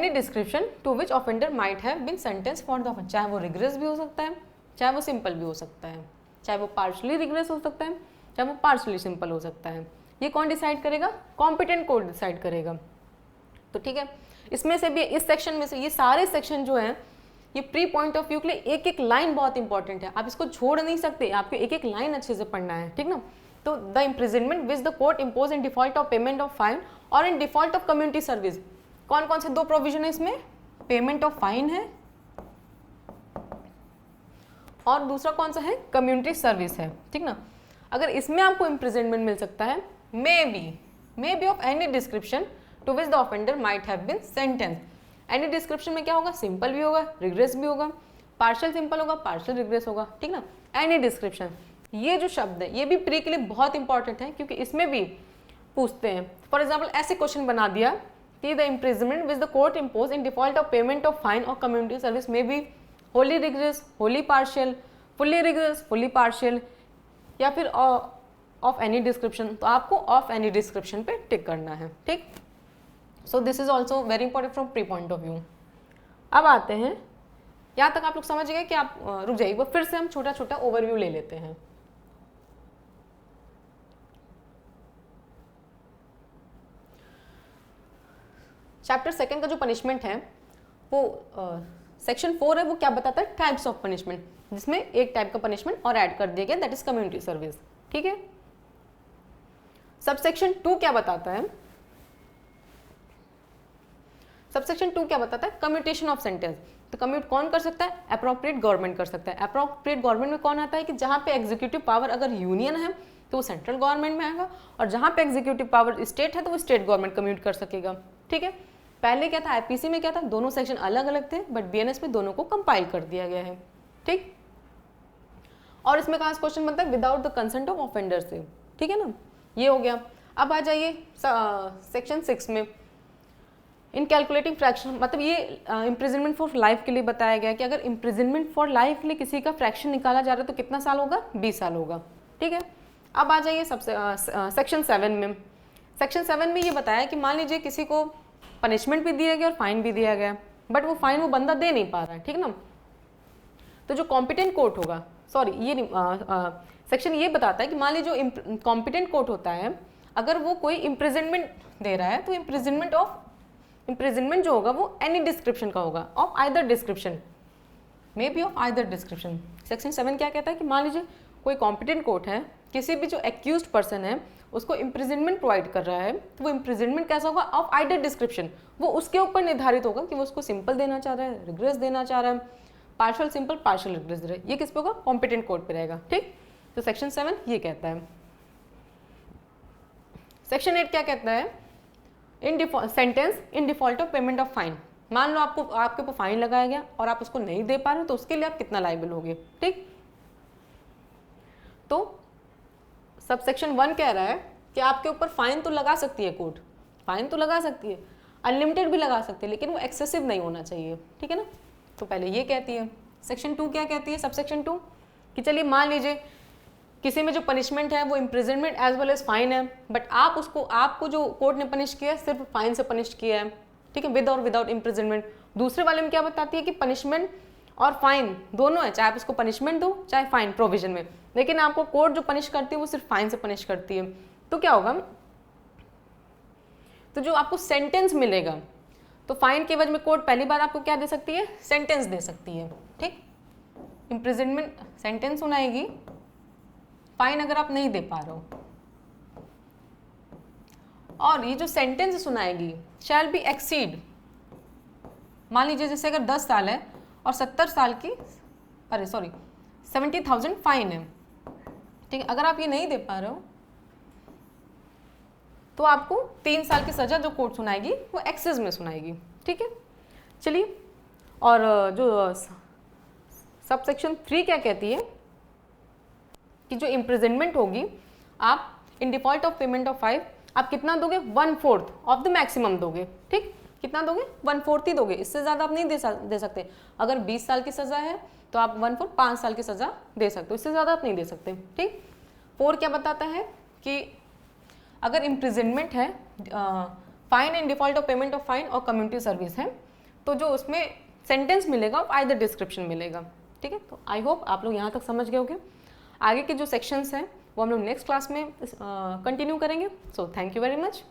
[SPEAKER 1] description to which offender might have been sentence for the offence. चाहे वो रिग्रेस भी हो सकता है, चाहे वो सिंपल भी हो सकता है, चाहे वो पार्शली रिग्रेस हो सकता है, चाहे वो पार्शली सिंपल हो सकता है। ये कौन डिसाइड करेगा, कॉम्पिटेंट कोर्ट डिसाइड करेगा। तो ठीक है, इसमें से भी, इस सेक्शन में से, ये सारे सेक्शन जो हैं ये प्री पॉइंट ऑफ व्यू के लिए एक एक लाइन बहुत इंपॉर्टेंट है, आप इसको छोड़ नहीं सकते, आपको एक एक लाइन अच्छे से पढ़ना है, ठीक ना। तो the imprisonment which the court impose in default of payment of fine और in default of community service. कौन कौन से दो प्रोविजन है इसमें, पेमेंट ऑफ फाइन है और दूसरा कौन सा है, कम्युनिटी सर्विस है, ठीक ना। अगर इसमें आपको इम्प्रिजनमेंट मिल सकता है, may be of any description to which the offender might have been sentence. Any description में क्या होगा, सिंपल भी होगा, रिग्रेस भी होगा, पार्शियल सिंपल होगा, पार्शियल रिग्रेस होगा, ठीक ना। एनी डिस्क्रिप्शन, ये जो शब्द है ये भी प्री के लिए बहुत इंपॉर्टेंट है, क्योंकि इसमें भी पूछते हैं। फॉर एग्जाम्पल ऐसे क्वेश्चन बना दिया कि the imprisonment which the court impose in default of payment of fine और कम्युनिटी सर्विस में be wholly rigorous, wholly partial, fully rigorous, fully partial, या फिर ऑफ एनी डिस्क्रिप्शन। तो आपको ऑफ एनी डिस्क्रिप्शन पे टिक करना है, ठीक। So this is also very important from pre point of view. अब आते हैं, यहाँ तक आप लोग समझ गए कि आप रुक जाइए, वो फिर से हम छोटा छोटा ओवरव्यू ले लेते हैं। चैप्टर सेकंड का जो पनिशमेंट है वो सेक्शन 4 है, वो क्या बताता है, टाइप्स ऑफ पनिशमेंट, जिसमें एक टाइप का पनिशमेंट और ऐड कर दिया गया, दैट इज कम्युनिटी सर्विस, ठीक है। सबसेक्शन 2 क्या बताता है, सबसेक्शन 2 क्या बताता है, कम्यूटेशन ऑफ सेंटेंस। तो कम्यूट कौन कर सकता है, अप्रोप्रिएट गवर्नमेंट कर सकता है। अप्रोप्रिएट गवर्नमेंट में कौन आता है कि जहां पे एग्जीक्यूटिव पावर अगर यूनियन है तो वो सेंट्रल गवर्नमेंट में आएगा, और जहां पे एग्जीक्यूटिव पावर स्टेट है तो वो स्टेट गवर्नमेंट कम्यूट कर सकेगा, ठीक है। पहले क्या था, आईपीसी में क्या था, दोनों सेक्शन अलग अलग थे, बट बीएनएस में दोनों को कंपाइल कर दिया गया है, ठीक। और इसमें कहाँ से क्वेश्चन बनता है, without the consent of offender से, ठीक है ना, ये हो गया। अब आ जाइए सेक्शन 6 में, इन कैलकुलेटिंग फ्रैक्शन, मतलब ये इम्प्रिजनमेंट फॉर लाइफ के लिए बताया गया कि अगर इम्प्रिजनमेंट फॉर लाइफ के लिए किसी का फ्रैक्शन निकाला जा रहा है तो कितना साल होगा, 20 साल होगा, ठीक है। अब आ जाइए सेक्शन 7 में। सेक्शन 7 में ये बताया कि मान लीजिए किसी को पनिशमेंट भी दिया गया और फाइन भी दिया गया, बट वो फाइन वो बंदा दे नहीं पा रहा है, ठीक ना। तो जो कॉम्पिटेंट कोर्ट होगा, सॉरी ये सेक्शन ये बताता है कि मान लीजिए जो कॉम्पिटेंट कोर्ट होता है, अगर वो कोई इम्प्रिजनमेंट दे रहा है तो इम्प्रिजनमेंट जो होगा वो एनी डिस्क्रिप्शन का होगा, of either description, may be of either description. Section 7 क्या कहता है कि मान लीजिए कोई कॉम्पिटेंट कोर्ट है, किसी भी जो एक्यूज्ड पर्सन है उसको इम्प्रिजनमेंट प्रोवाइड कर रहा है, तो वो इम्प्रिजनमेंट कैसा होगा, ऑफ आइदर डिस्क्रिप्शन। वो उसके ऊपर निर्धारित होगा कि वो उसको सिंपल देना चाह रहा है, रिग्रेस देना चाह रहा है, पार्शियल सिंपल, पार्शियल रिग्रेस दे रहा है, ये किस पे होगा, कॉम्पिटेंट कोर्ट पे रहेगा, ठीक। तो सेक्शन 7 ये कहता है। सेक्शन 8 क्या कहता है, sentence in default of payment of fine. मान लो आपके ऊपर फाइन लगाया गया और आप उसको नहीं दे पा रहे हो, तो उसके लिए आप कितना लायबल होगे, ठीक। तो सब सेक्शन 1 कह रहा है कि आपके ऊपर फाइन तो लगा सकती है कोर्ट, फाइन तो लगा सकती है, अनलिमिटेड भी लगा सकती है, लेकिन वो एक्सेसिव नहीं होना चाहिए, ठीक है ना। तो पहले ये कहती है। सेक्शन 2 क्या कहती है, सब सेक्शन 2 कि चलिए मान लीजिए किसी में जो पनिशमेंट है वो imprisonment as well as fine है, बट आपको जो कोर्ट ने पनिश किया है सिर्फ फाइन से पनिश किया है, ठीक है, विद और विदाउट इम्प्रिजनमेंट। दूसरे वाले में क्या बताती है कि पनिशमेंट और फाइन दोनों है, चाहे आप उसको पनिशमेंट दो चाहे फाइन प्रोविजन में, लेकिन आपको कोर्ट जो पनिश करती है वो सिर्फ फाइन से पनिश करती है। तो क्या होगा, तो जो आपको सेंटेंस मिलेगा, तो फाइन के एवज में कोर्ट पहली बार आपको क्या दे सकती है, सेंटेंस दे सकती है, ठीक। इम्प्रिजनमेंट सेंटेंस सुनाएगी, फाइन अगर आप नहीं दे पा रहे हो, और ये जो सेंटेंस सुनाएगी शैल बी एक्सीड, मान लीजिए जैसे अगर 10 साल है और 70 साल की 70,000 फाइन है, ठीक है। अगर आप ये नहीं दे पा रहे हो तो आपको 3 साल की सजा जो कोर्ट सुनाएगी वो एक्सेस में सुनाएगी, ठीक है। चलिए, और जो सब सेक्शन 3 क्या कहती है कि जो इम्प्रिजनमेंट होगी, आप इन डिफॉल्ट ऑफ पेमेंट ऑफ 5 आप कितना दोगे, 1/4 ऑफ द मैक्सिमम दोगे, ठीक, कितना दोगे, 1/4 ही दोगे, इससे ज़्यादा आप नहीं दे सकते। अगर 20 साल की सज़ा है तो आप 1/4 5 साल की सज़ा दे सकते हो, इससे ज़्यादा आप नहीं दे सकते, ठीक। 4 क्या बताता है कि अगर इम्प्रिजनमेंट है, fine and default of payment of fine और कम्युनिटी सर्विस है, तो जो उसमें सेंटेंस मिलेगा वो आइदर डिस्क्रिप्शन मिलेगा, ठीक है। तो आई होप आप लोग यहाँ तक समझ गए होंगे। आगे के जो सेक्शंस हैं वो हम लोग नेक्स्ट क्लास में कंटिन्यू करेंगे। So thank you very much.